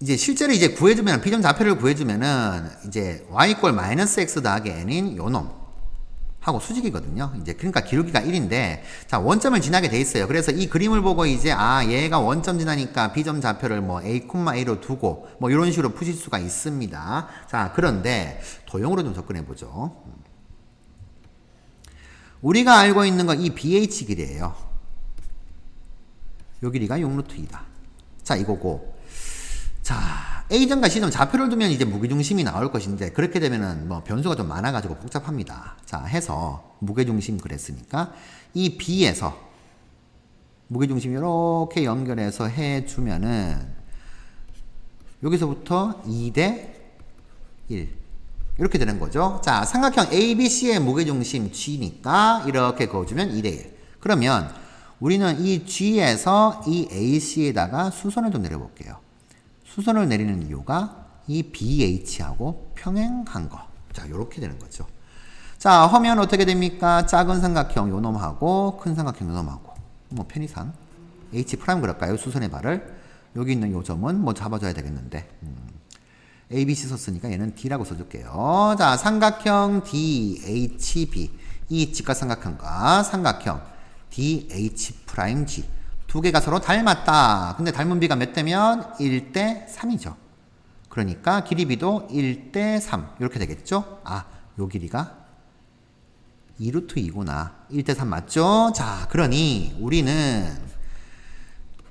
이제 실제로 이제 구해주면, 비점 좌표를 구해주면은, 이제 y = 마이너스 x 더하기 n인 요 놈. 하고 수직이거든요. 이제, 그러니까 기울기가 1인데, 자, 원점을 지나게 돼 있어요. 그래서 이 그림을 보고 이제, 얘가 원점 지나니까 비점 좌표를 뭐 a,a로 두고, 뭐 이런 식으로 푸실 수가 있습니다. 자, 그런데, 도형으로 좀 접근해보죠. 우리가 알고 있는 건 이 BH 길이에요. 요 길이가 6루트2다. 자, 이거고. 자, A점과 C점 좌표를 두면 이제 무게중심이 나올 것인데, 그렇게 되면은 뭐 변수가 좀 많아가지고 복잡합니다. 자, 해서 무게중심 그랬으니까, 이 B에서 무게중심 이렇게 연결해서 해주면은, 여기서부터 2대 1. 이렇게 되는 거죠. 자, 삼각형 ABC의 무게중심 G니까 이렇게 그어주면 2대1. 그러면 우리는 이 G에서 이 AC에다가 수선을 좀 내려볼게요. 수선을 내리는 이유가 이 BH하고 평행한 거. 자, 이렇게 되는 거죠. 자, 하면 어떻게 됩니까? 작은 삼각형 요 놈하고 큰 삼각형 요 놈하고 뭐 편의상 H' 그럴까요? 수선의 발을 여기 있는 요 점은 뭐 잡아줘야 되겠는데 ABC 썼으니까 얘는 D라고 써줄게요. 자, 삼각형 DHB 이 직각삼각형과 삼각형 DH'G 두 개가 서로 닮았다. 근데 닮은 비가 몇 대면 1대 3이죠. 그러니까 길이 비도 1대 3 이렇게 되겠죠. 요 길이가 2루트 2구나. 1대 3 맞죠? 자, 그러니 우리는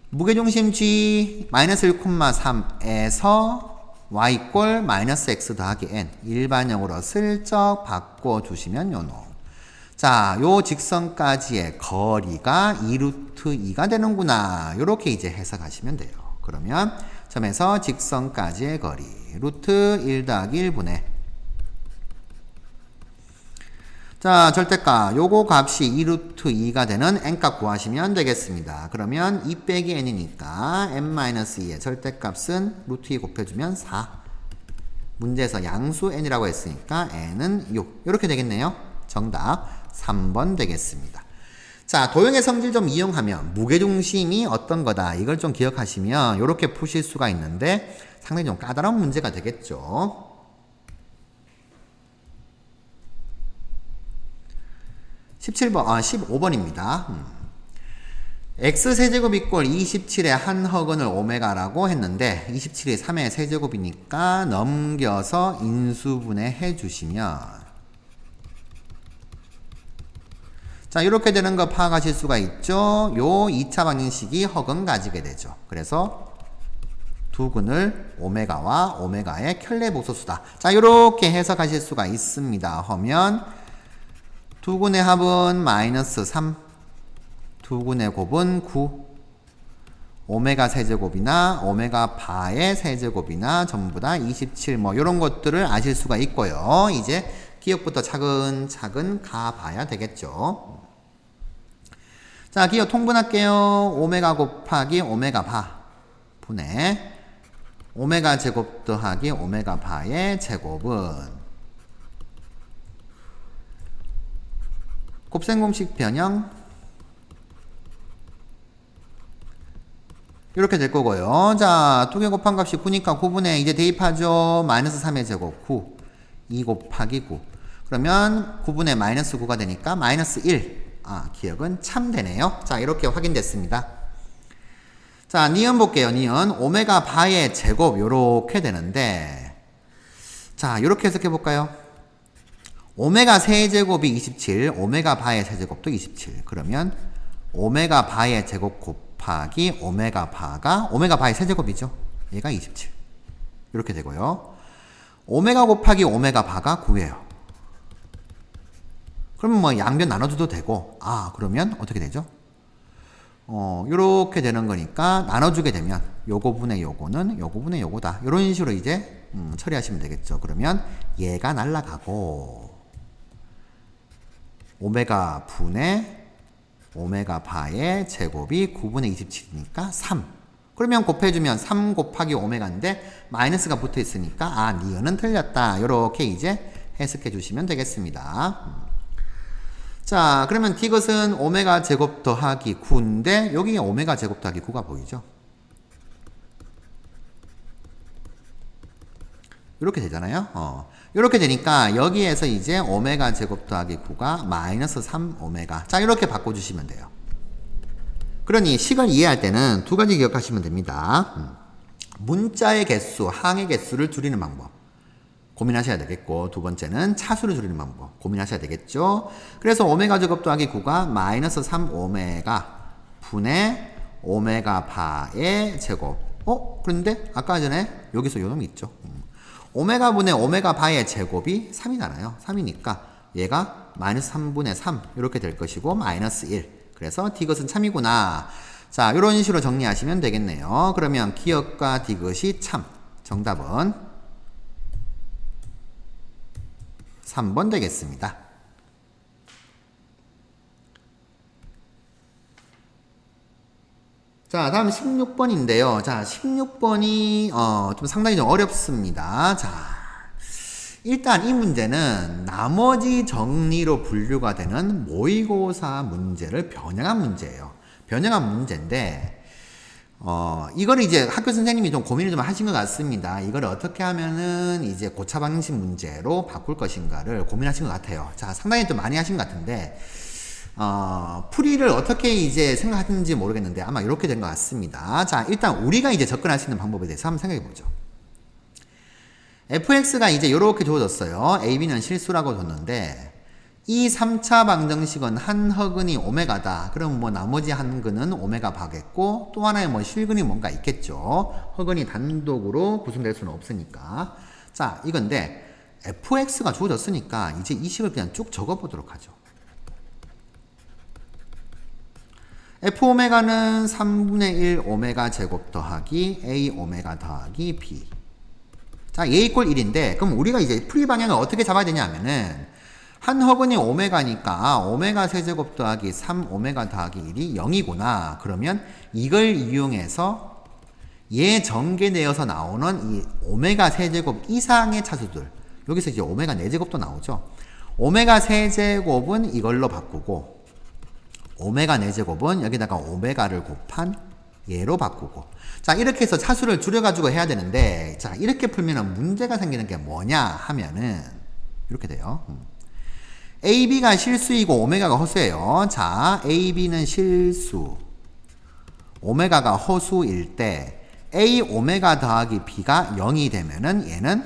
무게중심 G 마이너스 1,3에서 y = 마이너스 x 더하기 n 일반형으로 슬쩍 바꿔주시면 요 놈. 자, 요 직선까지의 거리가 2루트 2가 되는구나. 요렇게 이제 해석하시면 돼요. 그러면 점에서 직선까지의 거리 루트 1 더하기 1분의 자, 절대값 요거 값이 2루트 2가 되는 n값 구하시면 되겠습니다. 그러면 2 빼기 n이니까 n-2의 절대값은 루트 2 곱해주면 4. 문제에서 양수 n이라고 했으니까 n은 6. 이렇게 되겠네요. 정답 3번 되겠습니다. 자, 도형의 성질 좀 이용하면 무게중심이 어떤 거다. 이걸 좀 기억하시면 이렇게 푸실 수가 있는데 상당히 좀 까다로운 문제가 되겠죠. 15번입니다. x세제곱 이꼴 27의 한 허근을 오메가라고 했는데 27이 3의 세제곱이니까 넘겨서 인수분해 해주시면 자, 이렇게 되는 거 파악하실 수가 있죠. 요 2차 방정식이 허근 가지게 되죠. 그래서 두 근을 오메가와 오메가의 켤레복소수다. 자, 이렇게 해석하실 수가 있습니다. 하면 두 근의 합은 마이너스 3, 두 근의 곱은 9, 오메가 세제곱이나 오메가 바의 세제곱이나 전부 다 27, 뭐 이런 것들을 아실 수가 있고요. 이제 기억부터 차근차근 가봐야 되겠죠. 자, 기억 통분할게요. 오메가 곱하기 오메가 바 분의 오메가 제곱 더하기 오메가 바의 제곱은 곱셈공식 변형 이렇게 될 거고요. 자, 두 개 곱한 값이 9니까 9분의 이제 대입하죠. 마이너스 3의 제곱 9, 2 곱하기 9. 그러면 9분의 마이너스 9가 되니까 마이너스 1. 기억은 참 되네요. 자, 이렇게 확인됐습니다. 자, 니은 볼게요. 니은 오메가 바의 제곱 요렇게 되는데 자, 요렇게 해석해 볼까요? 오메가 세제곱이 27, 오메가 바의 세제곱도 27. 그러면 오메가 바의 제곱 곱하기 오메가 바가 오메가 바의 세제곱이죠. 얘가 27. 이렇게 되고요. 오메가 곱하기 오메가 바가 9예요. 그러면 뭐 양변 나눠줘도 되고 그러면 어떻게 되죠? 요렇게 되는 거니까 나눠주게 되면 요거 분의 요거는 요거 분의 요거다. 요런 식으로 이제 처리하시면 되겠죠. 그러면 얘가 날라가고 오메가 분의 오메가 바의 제곱이 9분의 27이니까 3. 그러면 곱해주면 3 곱하기 오메가인데 마이너스가 붙어 있으니까 니은은 틀렸다. 요렇게 이제 해석해 주시면 되겠습니다. 자, 그러면 디귿은 오메가 제곱 더하기 9인데 여기 오메가 제곱 더하기 9가 보이죠? 이렇게 되잖아요. 이렇게 되니까 여기에서 이제 오메가 제곱 더하기 9가 마이너스 3 오메가. 자, 이렇게 바꿔주시면 돼요. 그러니 식을 이해할 때는 두 가지 기억하시면 됩니다. 문자의 개수, 항의 개수를 줄이는 방법. 고민하셔야 되겠고, 두 번째는 차수를 줄이는 방법 고민하셔야 되겠죠. 그래서 오메가 제곱 더하기 9가 마이너스 3 오메가 분의 오메가 바의 제곱. 그런데 아까 전에 여기서 요 놈이 있죠. 오메가 분의 오메가 바의 제곱이 3이잖아요. 3이니까 얘가 마이너스 3분의 3 이렇게 될 것이고 마이너스 1. 그래서 디귿은 참이구나. 자, 이런 식으로 정리하시면 되겠네요. 그러면 기억과 디귿이 참. 정답은 3번 되겠습니다. 자, 다음 16번인데요. 자, 16번이 좀 상당히 좀 어렵습니다. 자, 일단 이 문제는 나머지 정리로 분류가 되는 모의고사 문제를 변형한 문제예요. 변형한 문제인데 이거를 이제 학교 선생님이 좀 고민을 좀 하신 것 같습니다. 이걸 어떻게 하면은 이제 고차 방식 문제로 바꿀 것인가를 고민하신 것 같아요. 자, 상당히 좀 많이 하신 것 같은데, 풀이를 어떻게 이제 생각하는지 모르겠는데 아마 이렇게 된 것 같습니다. 자, 일단 우리가 이제 접근할 수 있는 방법에 대해서 한번 생각해 보죠. fx가 이제 이렇게 주어졌어요. ab는 실수라고 줬는데, 이 3차 방정식은 한 허근이 오메가다. 그럼 뭐 나머지 한 근은 오메가 바겠고 또 하나의 뭐 실근이 뭔가 있겠죠. 허근이 단독으로 구성될 수는 없으니까. 자, 이건데 fx가 주어졌으니까 이제 이 식을 그냥 쭉 적어보도록 하죠. f오메가는 3분의 1 오메가 제곱 더하기 a 오메가 더하기 b. 자, a 이꼴 1인데 그럼 우리가 이제 풀이 방향을 어떻게 잡아야 되냐 하면은 한 허근이 오메가니까 오메가 세제곱 더하기 3 오메가 더하기 1이 0이구나. 그러면 이걸 이용해서 얘 전개되어서 나오는 이 오메가 세제곱 이상의 차수들, 여기서 이제 오메가 4제곱도 나오죠. 오메가 세제곱은 이걸로 바꾸고 오메가 4제곱은 여기다가 오메가를 곱한 얘로 바꾸고 자 이렇게 해서 차수를 줄여가지고 해야 되는데 자 이렇게 풀면은 문제가 생기는 게 뭐냐 하면은 이렇게 돼요. AB가 실수이고 오메가가 허수예요. 자 AB는 실수 오메가가 허수일 때 A 오메가 더하기 B가 0이 되면은 얘는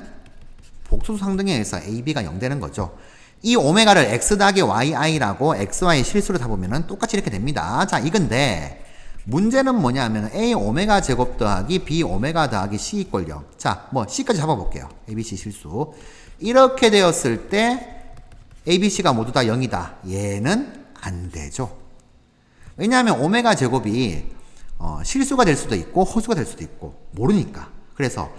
복수 상등에 의해서 AB가 0 되는 거죠. 이 오메가를 x 더하기 yi라고 xy 실수로 잡으면 똑같이 이렇게 됩니다. 자 이건데 문제는 뭐냐 하면 a 오메가 제곱 더하기 b 오메가 더하기 c 이꼴 0. 자 뭐 c까지 잡아볼게요. abc 실수. 이렇게 되었을 때 abc가 모두 다 0이다. 얘는 안 되죠. 왜냐하면 오메가 제곱이 실수가 될 수도 있고 허수가 될 수도 있고 모르니까. 그래서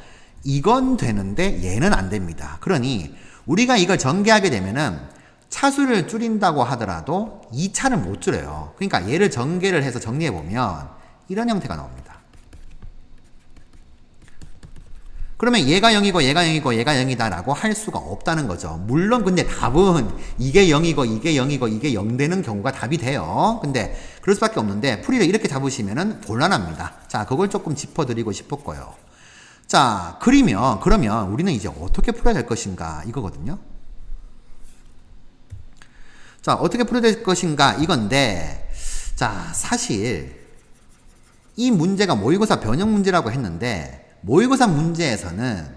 이건 되는데 얘는 안 됩니다. 그러니 우리가 이걸 전개하게 되면은 차수를 줄인다고 하더라도 2차는 못 줄여요. 그러니까 얘를 전개를 해서 정리해보면 이런 형태가 나옵니다. 그러면 얘가 0이고 얘가 0이고 얘가 0이다 라고 할 수가 없다는 거죠. 물론 근데 답은 이게 0이고 이게 0이고 이게 0 되는 경우가 답이 돼요. 근데 그럴 수밖에 없는데 풀이를 이렇게 잡으시면은 곤란합니다. 자 그걸 조금 짚어드리고 싶었고요. 자, 그러면 우리는 이제 어떻게 풀어야 될 것인가 이거거든요. 자, 어떻게 풀어야 될 것인가 이건데 자, 사실 이 문제가 모의고사 변형 문제라고 했는데 모의고사 문제에서는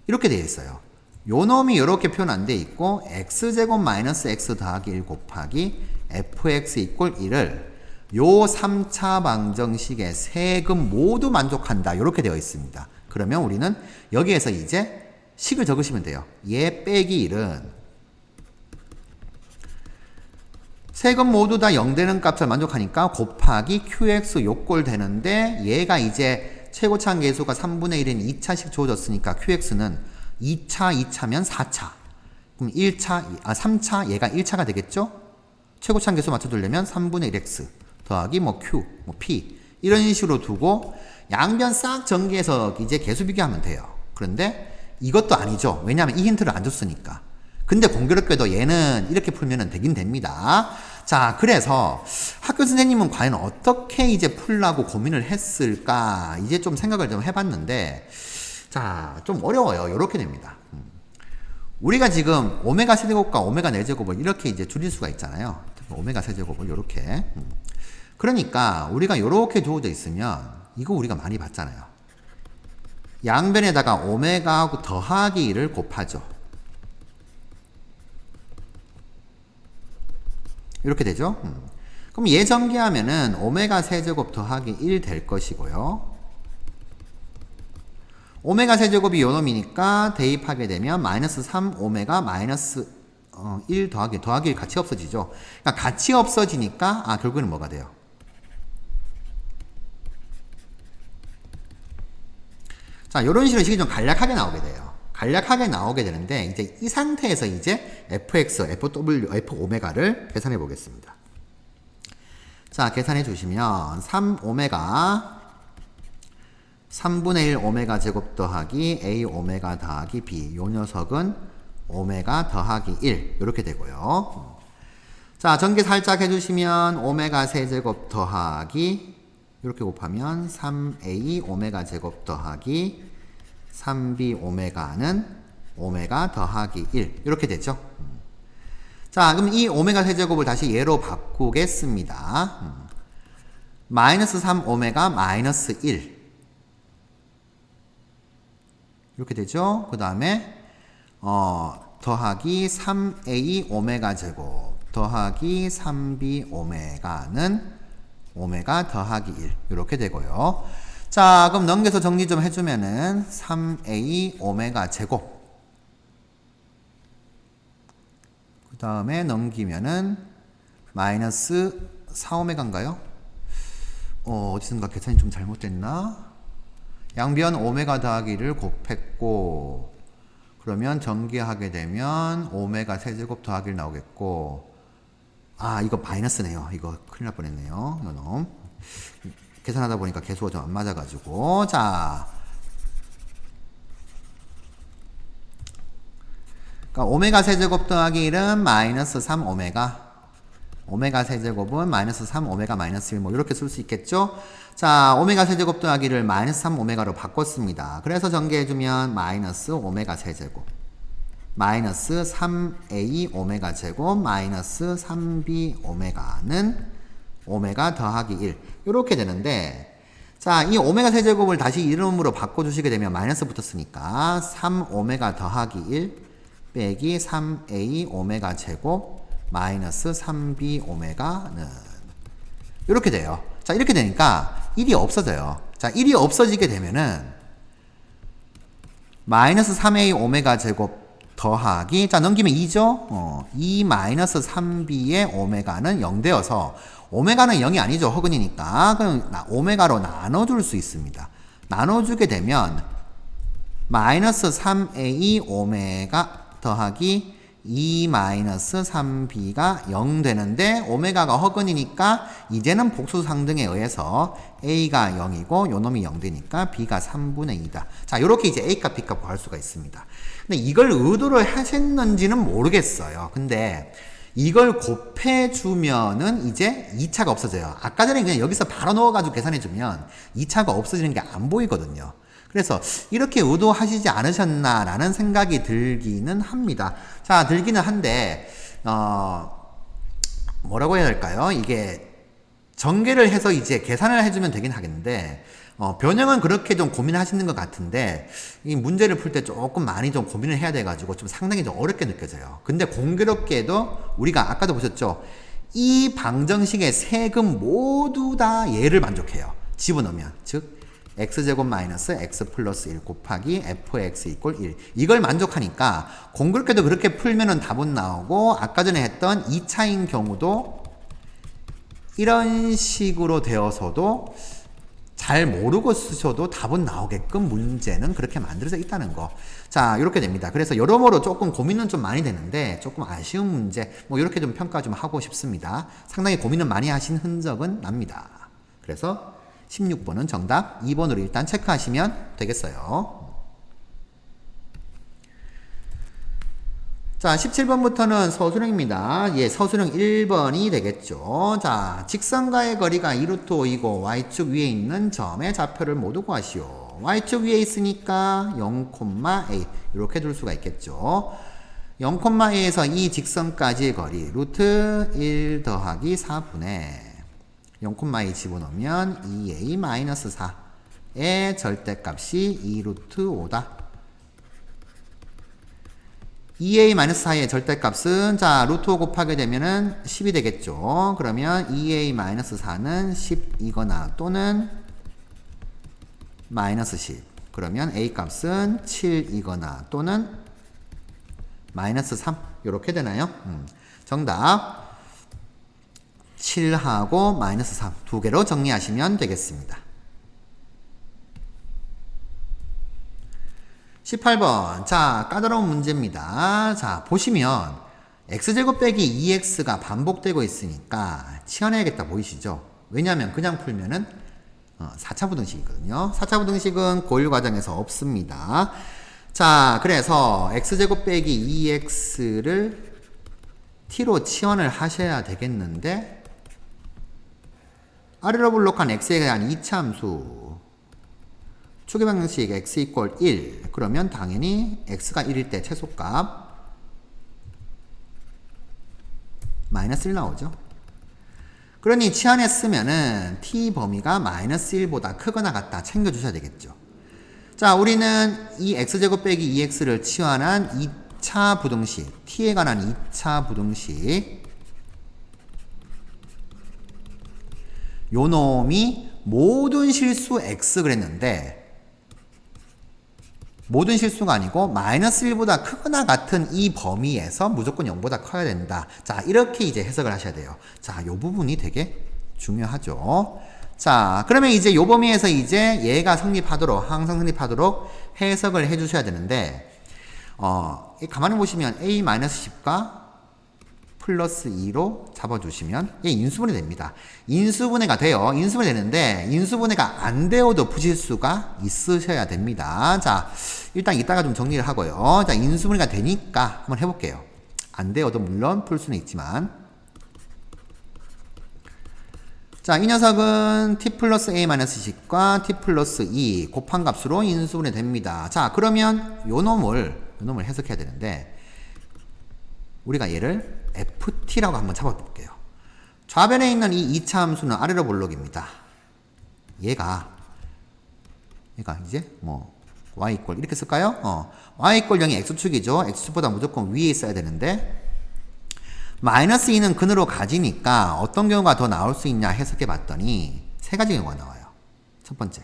이렇게 되어 있어요. 요 놈이 이렇게 표현 안 돼 있고 x제곱 마이너스 x 더하기 1 곱하기 fx 이꼴 1을 요 3차 방정식의 세금 모두 만족한다. 이렇게 되어 있습니다. 그러면 우리는 여기에서 이제 식을 적으시면 돼요. 얘 빼기 1은 세금 모두 다 0 되는 값을 만족하니까 곱하기 qx 요꼴 되는데 얘가 이제 최고차항 계수가 3분의 1인 2차씩 주어졌으니까 qx는 2차면 4차. 그럼 3차 얘가 1차가 되겠죠? 최고차항 계수 맞춰두려면 3분의 1x 더하기 뭐 q, 뭐 p 이런 식으로 두고 양변 싹 전개해서 이제 계수 비교하면 돼요. 그런데 이것도 아니죠. 왜냐하면 이 힌트를 안 줬으니까. 근데 공교롭게도 얘는 이렇게 풀면 되긴 됩니다. 자, 그래서 학교 선생님은 과연 어떻게 이제 풀라고 고민을 했을까? 이제 좀 생각을 좀 해봤는데, 자, 좀 어려워요. 이렇게 됩니다. 우리가 지금 오메가 세제곱과 오메가 4제곱을 이렇게 이제 줄일 수가 있잖아요. 오메가 세제곱을 이렇게. 그러니까 우리가 이렇게 주어져 있으면 이거 우리가 많이 봤잖아요. 양변에다가 오메가하고 더하기 1을 곱하죠. 이렇게 되죠. 그럼 얘 전개하면은 오메가 세제곱 더하기 1 될 것이고요. 오메가 세제곱이 요 놈이니까 대입하게 되면 마이너스 3 오메가 마이너스 1 더하기 1 같이 없어지죠. 그러니까 같이 없어지니까 결국에는 뭐가 돼요? 자, 요런 식으로 식이 좀 간략하게 나오게 돼요. 간략하게 나오게 되는데 이제 이 상태에서 이제 fx, fw, fo메가를 계산해 보겠습니다. 자, 계산해 주시면 3오메가 3분의 1 오메가 제곱 더하기 a 오메가 더하기 b 요 녀석은 오메가 더하기 1 이렇게 되고요. 자, 전개 살짝 해주시면 오메가 세제곱 더하기 이렇게 곱하면 3a 오메가 제곱 더하기 3b 오메가는 오메가 더하기 1 이렇게 되죠. 자, 그럼 이 오메가 세제곱을 다시 얘로 바꾸겠습니다. 마이너스 3 오메가 마이너스 1 이렇게 되죠. 그 다음에 더하기 3a 오메가 제곱 더하기 3b 오메가는 오메가 더하기 1 이렇게 되고요. 자, 그럼 넘겨서 정리 좀 해주면은 3a 오메가 제곱 그 다음에 넘기면은 마이너스 4오메가인가요? 어디선가 계산이 좀 잘못됐나? 양변 오메가 더하기 1을 곱했고 그러면 전개하게 되면 오메가 세제곱 더하기 1 나오겠고 이거 마이너스네요. 이거 큰일 날 뻔했네요. 이놈. 계산하다 보니까 개수가 좀 안 맞아가지고 그러니까 오메가 세제곱 더하기 1은 마이너스 3 오메가. 오메가 세제곱은 마이너스 3 오메가 마이너스 1 뭐 이렇게 쓸 수 있겠죠. 자, 오메가 세제곱 더하기를 마이너스 3 오메가로 바꿨습니다. 그래서 전개해주면 마이너스 오메가 세제곱 마이너스 3a 오메가 제곱 마이너스 3b 오메가는 오메가 더하기 1 이렇게 되는데, 자, 이 오메가 세제곱을 다시 이름으로 바꿔주시게 되면 마이너스 붙었으니까 3 오메가 더하기 1 빼기 3a 오메가 제곱 마이너스 3b 오메가는 이렇게 돼요. 자, 이렇게 되니까 1이 없어져요. 자, 1이 없어지게 되면은 마이너스 3a 오메가 제곱 더하기, 자, 넘기면 2죠? 2 마이너스 3b의 오메가는 0 되어서, 오메가는 0이 아니죠. 허근이니까. 그럼 오메가로 나눠줄 수 있습니다. 나눠주게 되면 마이너스 3a 오메가 더하기 2 마이너스 3b가 0 되는데, 오메가가 허근이니까 이제는 복수 상등에 의해서 a가 0이고 요놈이 0 되니까 b가 3분의 2다. 자, 요렇게 이제 a값 b값 구할 수가 있습니다. 근데 이걸 의도를 하셨는지는 모르겠어요. 근데 이걸 곱해주면은 이제 2차가 없어져요. 아까 전에 그냥 여기서 바로 넣어가지고 계산해주면 2차가 없어지는 게 안 보이거든요. 그래서 이렇게 의도하시지 않으셨나라는 생각이 들기는 합니다. 자, 들기는 한데, 뭐라고 해야 할까요? 이게 전개를 해서 이제 계산을 해주면 되긴 하겠는데, 변형은 그렇게 좀 고민하시는 것 같은데, 이 문제를 풀 때 조금 많이 좀 고민을 해야 돼가지고 좀 상당히 좀 어렵게 느껴져요. 근데 공교롭게도 우리가 아까도 보셨죠? 이 방정식의 세 금 모두 다 얘를 만족해요. 집어넣으면. 즉, x제곱 마이너스 x 플러스 1 곱하기 fx 이꼴 1. 이걸 만족하니까 공교롭게도 그렇게 풀면은 답은 나오고, 아까 전에 했던 2차인 경우도 이런 식으로 되어서도 잘 모르고 쓰셔도 답은 나오게끔 문제는 그렇게 만들어져 있다는 거. 자, 이렇게 됩니다. 그래서 여러모로 조금 고민은 좀 많이 되는데, 조금 아쉬운 문제, 뭐 이렇게 좀 평가 좀 하고 싶습니다. 상당히 고민은 많이 하신 흔적은 납니다. 그래서 16번은 정답 2번으로 일단 체크하시면 되겠어요. 자, 17번부터는 서술형입니다. 예, 서술형 1번이 되겠죠. 자, 직선과의 거리가 2루트 5이고 y축 위에 있는 점의 좌표를 모두 구하시오. y축 위에 있으니까 0,a 이렇게 둘 수가 있겠죠. 0,a에서 이 직선까지의 거리 루트 1 더하기 4분의 0,2 집어넣으면 2a-4의 절대값이 2루트 5다. 2a-4의 절대값은, 자, 루트 5 곱하게 되면은 10이 되겠죠. 그러면 2a-4는 10이거나 또는 마이너스 10. 그러면 a 값은 7이거나 또는 마이너스 3. 이렇게 되나요? 정답 7하고 마이너스 3 두 개로 정리하시면 되겠습니다. 18번. 자, 까다로운 문제입니다. 자, 보시면 x제곱 빼기 2x가 반복되고 있으니까 치환해야겠다 보이시죠? 왜냐하면 그냥 풀면은 4차 부등식이거든요. 4차 부등식은 고일 과정에서 없습니다. 자, 그래서 x제곱 빼기 2x를 t로 치환을 하셔야 되겠는데, 아래로 블록한 x에 대한 이차함수 추계 방정식 x 이퀄 1 그러면 당연히 x가 1일 때 최소값 마이너스 1 나오죠. 그러니 치환했으면은 t 범위가 마이너스 1보다 크거나 같다 챙겨주셔야 되겠죠. 자, 우리는 이 x제곱 빼기 2x를 치환한 2차 부등식, t에 관한 2차 부등식, 요 놈이 모든 실수 x 그랬는데, 모든 실수가 아니고 마이너스 1보다 크거나 같은 이 범위에서 무조건 0보다 커야 된다. 자, 이렇게 이제 해석을 하셔야 돼요. 자, 요 부분이 되게 중요하죠. 자, 그러면 이제 요 범위에서 이제 얘가 성립하도록, 항상 성립하도록 해석을 해 주셔야 되는데, 가만히 보시면 a-10과 플러스 2로 잡아주시면 얘 인수분해 됩니다. 인수분해가 돼요. 인수분해 되는데 인수분해가 안 되어도 푸실 수가 있으셔야 됩니다. 자, 일단 이따가 좀 정리를 하고요. 자, 인수분해가 되니까 한번 해볼게요. 안 되어도 물론 풀 수는 있지만, 자, 이 녀석은 t 플러스 a-식과 t 플러스 2 곱한 값으로 인수분해 됩니다. 자, 그러면 요 놈을 해석해야 되는데 우리가 얘를 ft라고 한번 잡아볼게요. 좌변에 있는 이 2차 함수는 아래로 볼록입니다. 얘가 이제 뭐 y 이꼴 이렇게 쓸까요? y 이꼴 0이 x축이죠. x축보다 무조건 위에 있어야 되는데 마이너스 2는 근으로 가지니까 어떤 경우가 더 나올 수 있냐 해석해 봤더니 세 가지 경우가 나와요. 첫 번째,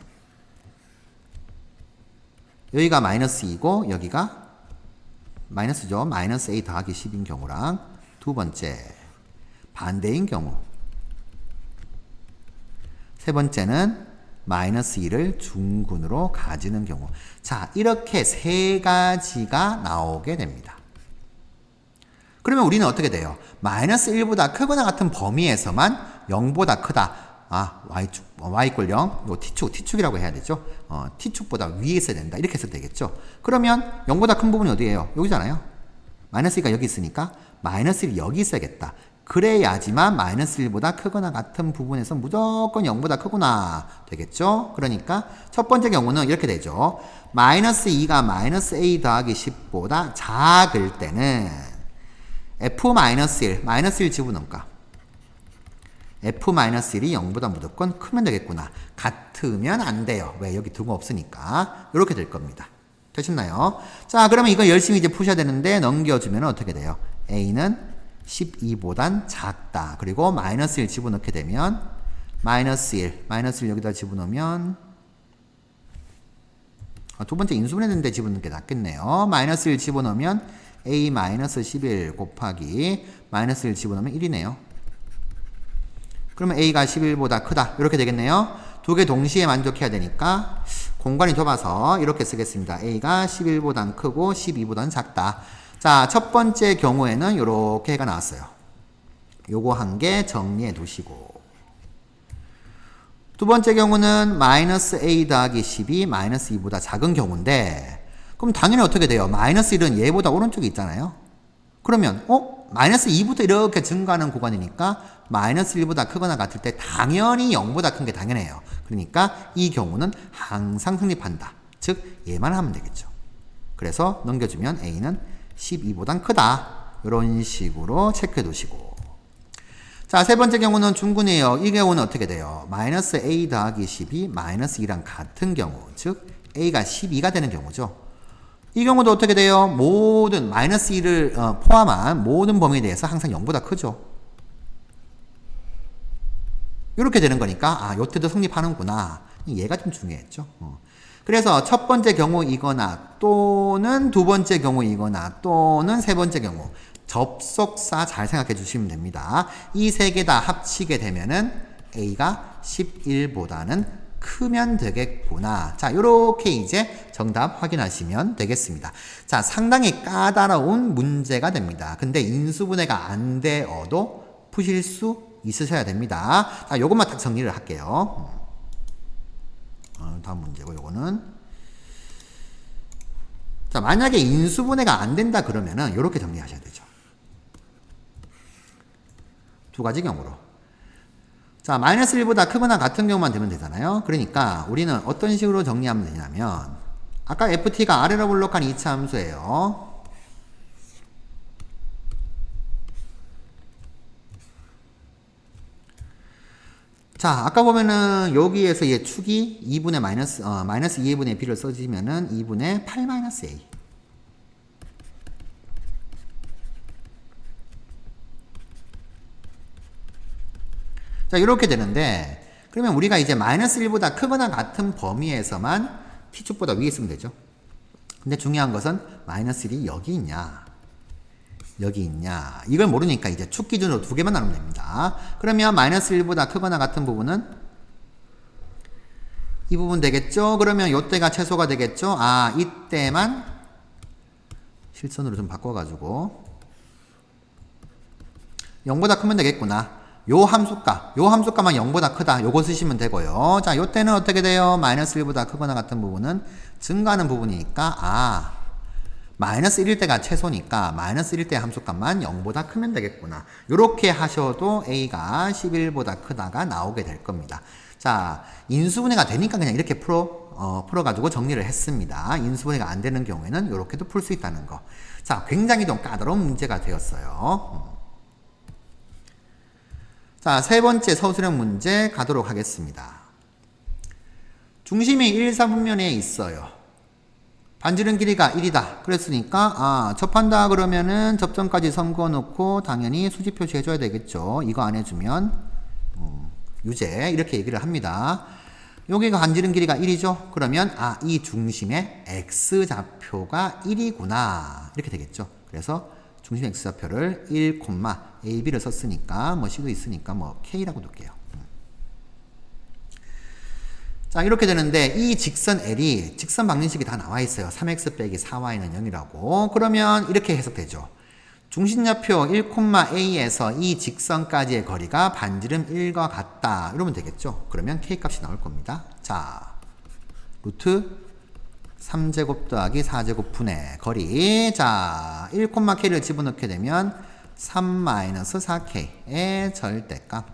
여기가 마이너스 2고 여기가 마이너스죠. 마이너스 a 더하기 10인 경우랑, 두 번째 반대인 경우, 세 번째는 마이너스 2를 중근으로 가지는 경우. 자, 이렇게 세 가지가 나오게 됩니다. 그러면 우리는 어떻게 돼요? 마이너스 1보다 크거나 같은 범위에서만 0보다 크다. y 이꼴 0, 요 t축이라고 해야 되죠. t축보다 위에 있어야 된다. 이렇게 해서 되겠죠. 그러면 0보다 큰 부분이 어디예요? 여기잖아요. 마이너스 2가 여기 있으니까 마이너스 1이 여기 있어야겠다. 그래야지만 마이너스 1보다 크거나 같은 부분에서 무조건 0보다 크구나 되겠죠. 그러니까 첫 번째 경우는 이렇게 되죠. 마이너스 2가 마이너스 a 더하기 10보다 작을 때는 f-1, 마이너스 1 집어넣을까? f-1이 0보다 무조건 크면 되겠구나. 같으면 안 돼요. 왜? 여기 등호 없으니까. 이렇게 될 겁니다. 되셨나요? 자, 그러면 이거 열심히 이제 푸셔야 되는데 넘겨주면 어떻게 돼요? a는 12보단 작다. 그리고 마이너스 1 집어넣게 되면 마이너스 1 여기다 집어넣으면 두 번째 인수분해 되는데 집어넣는 게 낫겠네요. 마이너스 1 집어넣으면 a 마이너스 11 곱하기 마이너스 1 집어넣으면 1이네요. 그러면 a가 11보다 크다. 이렇게 되겠네요. 두 개 동시에 만족해야 되니까 공간이 좁아서 이렇게 쓰겠습니다. a가 11보단 크고 12보단 작다. 자, 첫 번째 경우에는 이렇게 해가 나왔어요. 요거 한 개 정리해 두시고, 두 번째 경우는 마이너스 a 더하기 10이 마이너스 2보다 작은 경우인데, 그럼 당연히 어떻게 돼요? 마이너스 1은 얘보다 오른쪽에 있잖아요. 그러면 마이너스 2부터 이렇게 증가하는 구간이니까 마이너스 1보다 크거나 같을 때 당연히 0보다 큰 게 당연해요. 그러니까 이 경우는 항상 성립한다. 즉 얘만 하면 되겠죠. 그래서 넘겨주면 a는 12보단 크다. 이런 식으로 체크해 두시고, 자, 세 번째 경우는 중근이에요. 이 경우는 어떻게 돼요? 마이너스 a 더하기 10이 마이너스 2랑 같은 경우, 즉 a가 12가 되는 경우죠. 이 경우도 어떻게 돼요? 모든 마이너스 2를 포함한 모든 범위에 대해서 항상 0보다 크죠. 이렇게 되는 거니까 요때도 성립하는구나. 얘가 좀 중요했죠. 그래서 첫 번째 경우이거나 또는 두 번째 경우이거나 또는 세 번째 경우 접속사 잘 생각해 주시면 됩니다. 이 세 개 다 합치게 되면은 a가 11보다는 크면 되겠구나. 자, 요렇게 이제 정답 확인하시면 되겠습니다. 자, 상당히 까다로운 문제가 됩니다. 근데 인수분해가 안 되어도 푸실 수 있으셔야 됩니다. 자, 요것만 딱 정리를 할게요. 다음 문제고, 요거는. 자, 만약에 인수분해가 안 된다 그러면은 요렇게 정리하셔야 되죠. 두 가지 경우로. 자, 마이너스 1보다 크거나 같은 경우만 되면 되잖아요. 그러니까 우리는 어떤 식으로 정리하면 되냐면, 아까 ft가 아래로 볼록한 2차 함수예요. 자, 아까 보면은 여기에서 얘 축이 2분의 마이너스 2분의 b를 써주면은 2분의 8 마이너스 a. 자, 이렇게 되는데, 그러면 우리가 이제 마이너스 1보다 크거나 같은 범위에서만 t축보다 위에 있으면 되죠. 근데 중요한 것은 마이너스 1이 여기 있냐, 여기 있냐. 이걸 모르니까 이제 축 기준으로 두 개만 나누면 됩니다. 그러면 마이너스 1보다 크거나 같은 부분은 이 부분 되겠죠? 그러면 요때가 최소가 되겠죠? 이때만 실선으로 좀 바꿔가지고 0보다 크면 되겠구나. 요 함수값만 0보다 크다. 요거 쓰시면 되고요. 자, 요 때는 어떻게 돼요? 마이너스 1보다 크거나 같은 부분은 증가하는 부분이니까, 마이너스 1일 때가 최소니까 마이너스 1일 때 함수값만 0보다 크면 되겠구나. 요렇게 하셔도 A가 11보다 크다가 나오게 될 겁니다. 자, 인수분해가 되니까 그냥 이렇게 풀어가지고 정리를 했습니다. 인수분해가 안 되는 경우에는 이렇게도 풀 수 있다는 거. 자, 굉장히 좀 까다로운 문제가 되었어요. 자, 세 번째 서술형 문제 가도록 하겠습니다. 중심이 1, 4분면에 있어요. 반지름 길이가 1이다. 그랬으니까 접한다 그러면은 접점까지 섬그어 놓고 당연히 수직 표시해 줘야 되겠죠. 이거 안 해주면 유죄 이렇게 얘기를 합니다. 여기가 반지름 길이가 1이죠. 그러면 이 중심의 x좌표가 1이구나 이렇게 되겠죠. 그래서 중심 x좌표를 1, AB를 썼으니까 뭐 C도 있으니까 뭐 K라고 둘게요. 자, 이렇게 되는데 이 직선 L이 직선 방정식이 다 나와 있어요. 3x 빼기 4y는 0이라고. 그러면 이렇게 해석되죠. 중심좌표 1,A에서 이 직선까지의 거리가 반지름 1과 같다. 이러면 되겠죠. 그러면 K값이 나올 겁니다. 자, 루트 3제곱 더하기 4제곱 분의 거리. 자, 1,K를 집어넣게 되면 3-4K의 절대값.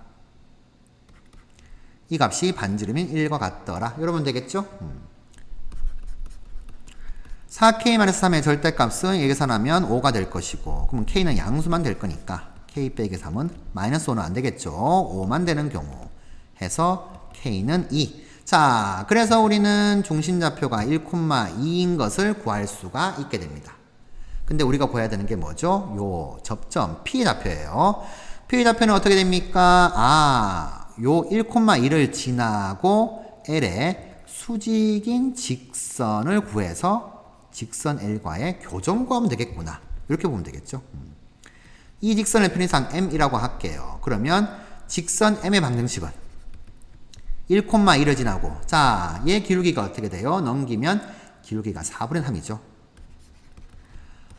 이 값이 반지름인 1과 같더라. 이러면 되겠죠? 4K-3의 절대값은 계산하면 5가 될 것이고, 그러면 K는 양수만 될 거니까 K 빼기 3은 마이너스 5는 안 되겠죠. 5만 되는 경우 해서 K는 2. 자, 그래서 우리는 중심좌표가 1,2인 것을 구할 수가 있게 됩니다. 근데 우리가 구해야 되는 게 뭐죠? 요 접점 P의 좌표예요. P의 좌표는 어떻게 됩니까? 요 1,2를 지나고 L의 수직인 직선을 구해서 직선 L과의 교점 구하면 되겠구나. 이렇게 보면 되겠죠. 이 직선을 편의상 M이라고 할게요. 그러면 직선 M의 방정식은 1,2를 지나고, 자, 얘 기울기가 어떻게 돼요? 넘기면 기울기가 4분의 3이죠.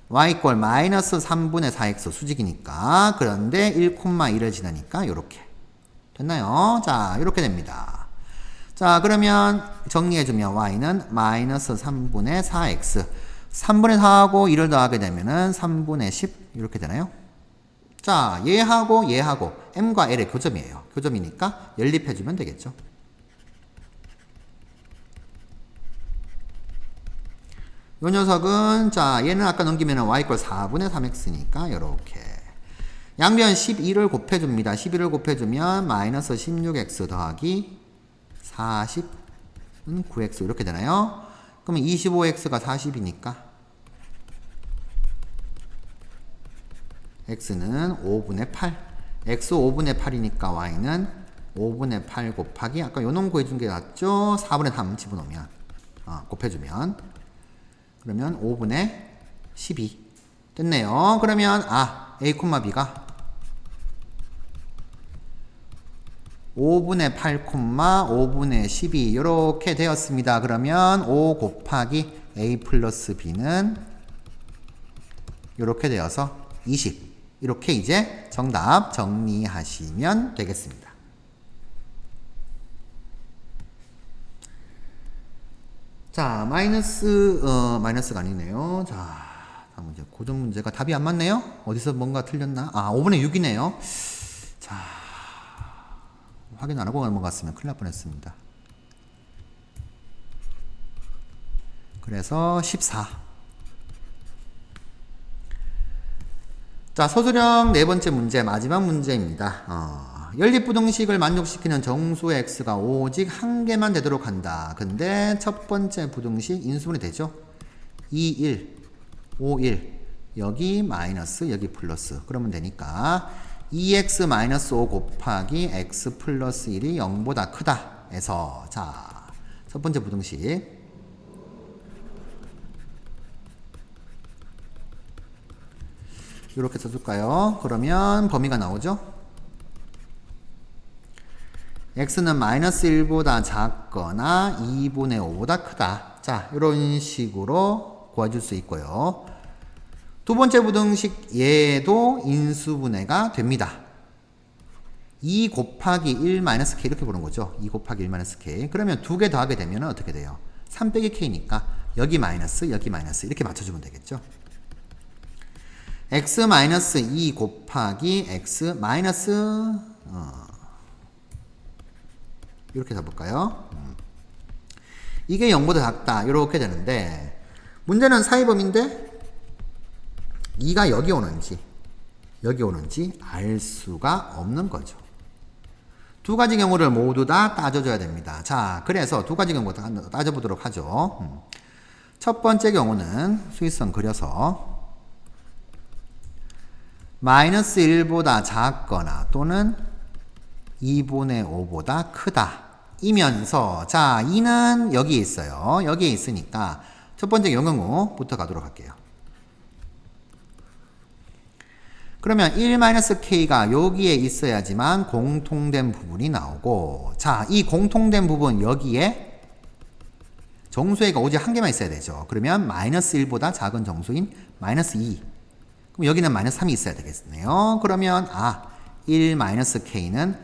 y = 마이너스 3분의 4x 수직이니까. 그런데 1,2를 지나니까 요렇게 됐나요? 자, 이렇게 됩니다. 자, 그러면 정리해주면 y는 마이너스 3분의 4x 3분의 4하고 1을 더하게 되면은 3분의 10 이렇게 되나요? 자, 얘하고 m과 l의 교점이에요. 교점이니까 연립해주면 되겠죠. 요 녀석은, 자, 얘는 아까 넘기면은 y = 4분의 3x니까 요렇게 양변 12를 곱해줍니다. 12를 곱해주면 마이너스 16x 더하기 40은 9x 이렇게 되나요? 그러면 25x가 40이니까 x는 5분의 8. x 5분의 8이니까 y는 5분의 8 곱하기 아까 요놈 구해준 게 낫죠? 4분의 3 집어넣으면 곱해주면 그러면 5분의 12 됐네요. 그러면 a, b가 5분의 8, 5분의 12 이렇게 되었습니다. 그러면 5 곱하기 a 플러스 b는 이렇게 되어서 20 이렇게 이제 정답 정리하시면 되겠습니다. 자, 마이너스가 아니네요. 자, 다음 문제. 고전 문제가 답이 안 맞네요? 어디서 뭔가 틀렸나? 5분의 6이네요. 자, 확인 안 하고 넘어갔으면 큰일 날 뻔했습니다. 그래서 14. 자, 서술형 네 번째 문제, 마지막 문제입니다. 연립부등식을 만족시키는 정수의 x가 오직 한 개만 되도록 한다. 근데 첫 번째 부등식 인수분해 되죠? 2, 1, 5, 1 여기 마이너스 여기 플러스 그러면 되니까 2x-5 곱하기 x 플러스 1이 0보다 크다 해서, 자, 첫 번째 부등식 이렇게 써줄까요? 그러면 범위가 나오죠? x는 마이너스 1보다 작거나 2분의 5보다 크다. 자, 이런 식으로 구해줄 수 있고요. 두 번째 부등식 얘도 인수분해가 됩니다. 2 곱하기 1 마이너스 k 이렇게 보는 거죠. 2 곱하기 1 마이너스 k. 그러면 두 개 더하게 되면 어떻게 돼요? 3 빼기 k니까 여기 마이너스 이렇게 맞춰주면 되겠죠. x 마이너스 2 곱하기 x 마이너스 이렇게 잡을까요? 이게 0보다 작다 이렇게 되는데 문제는 사이범인데 2가 여기 오는지 알 수가 없는 거죠. 두 가지 경우를 모두 다 따져줘야 됩니다. 자, 그래서 두 가지 경우 다 따져보도록 하죠. 첫 번째 경우는 수위성 그려서 마이너스 1보다 작거나 또는 2분의 5보다 크다 이면서 자 2는 여기에 있어요. 여기에 있으니까 첫 번째 경우부터 가도록 할게요. 그러면 1-k가 여기에 있어야지만 공통된 부분이 나오고 자, 이 공통된 부분 여기에 정수의가 오직 한 개만 있어야 되죠. 그러면 마이너스 1보다 작은 정수인 마이너스 2. 그럼 여기는 마이너스 3이 있어야 되겠네요. 그러면 1-k는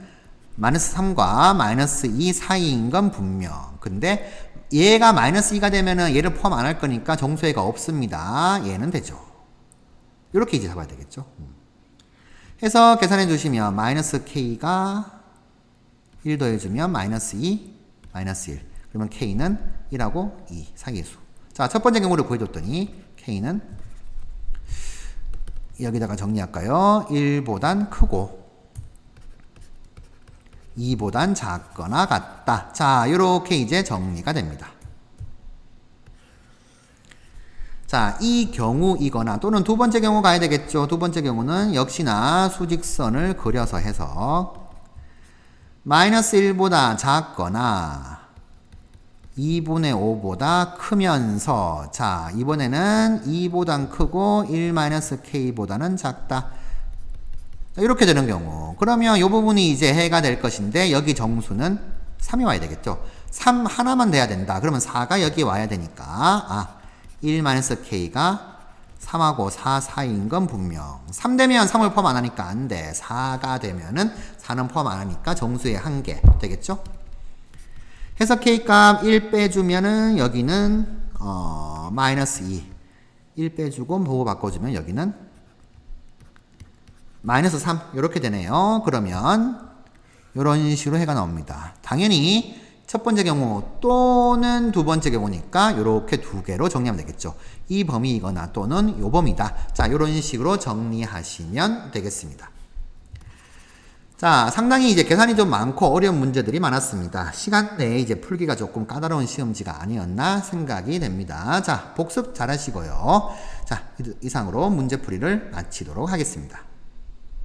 마이너스 3과 마이너스 2 사이인 건 분명. 근데 얘가 마이너스 2가 되면은 얘를 포함 안 할 거니까 정수의가 없습니다. 얘는 되죠. 이렇게 이제 잡아야 되겠죠. 해서 계산해 주시면 마이너스 k가 1 더해주면 마이너스 2, 마이너스 1. 그러면 k는 1하고 2 사이의 수. 자, 첫 번째 경우를 구해줬더니 k는 여기다가 정리할까요? 1보단 크고 2보단 작거나 같다. 자, 이렇게 이제 정리가 됩니다. 자, 이 경우이거나 또는 두 번째 경우 가야 되겠죠. 두 번째 경우는 역시나 수직선을 그려서 해서 마이너스 1보다 작거나 2분의 5보다 크면서 자, 이번에는 2보단 크고 1-k보다는 작다. 자, 이렇게 되는 경우. 그러면 이 부분이 이제 해가 될 것인데 여기 정수는 3이 와야 되겠죠. 3 하나만 돼야 된다. 그러면 4가 여기 와야 되니까 1-k가 3하고 4 사이인 건 분명. 3 되면 3을 포함 안 하니까 안 돼. 4가 되면은 4는 포함 안 하니까 정수의 한 개 되겠죠? 해서 k값 1 빼주면은 여기는 마이너스 2. 1 빼주고 보고 바꿔주면 여기는 마이너스 3 이렇게 되네요. 그러면 이런 식으로 해가 나옵니다. 당연히 첫 번째 경우 또는 두 번째 경우니까 이렇게 두 개로 정리하면 되겠죠. 이 범위이거나 또는 요 범위다. 자, 이런 식으로 정리하시면 되겠습니다. 자, 상당히 이제 계산이 좀 많고 어려운 문제들이 많았습니다. 시간 내에 이제 풀기가 조금 까다로운 시험지가 아니었나 생각이 됩니다. 자, 복습 잘 하시고요. 자, 이상으로 문제풀이를 마치도록 하겠습니다.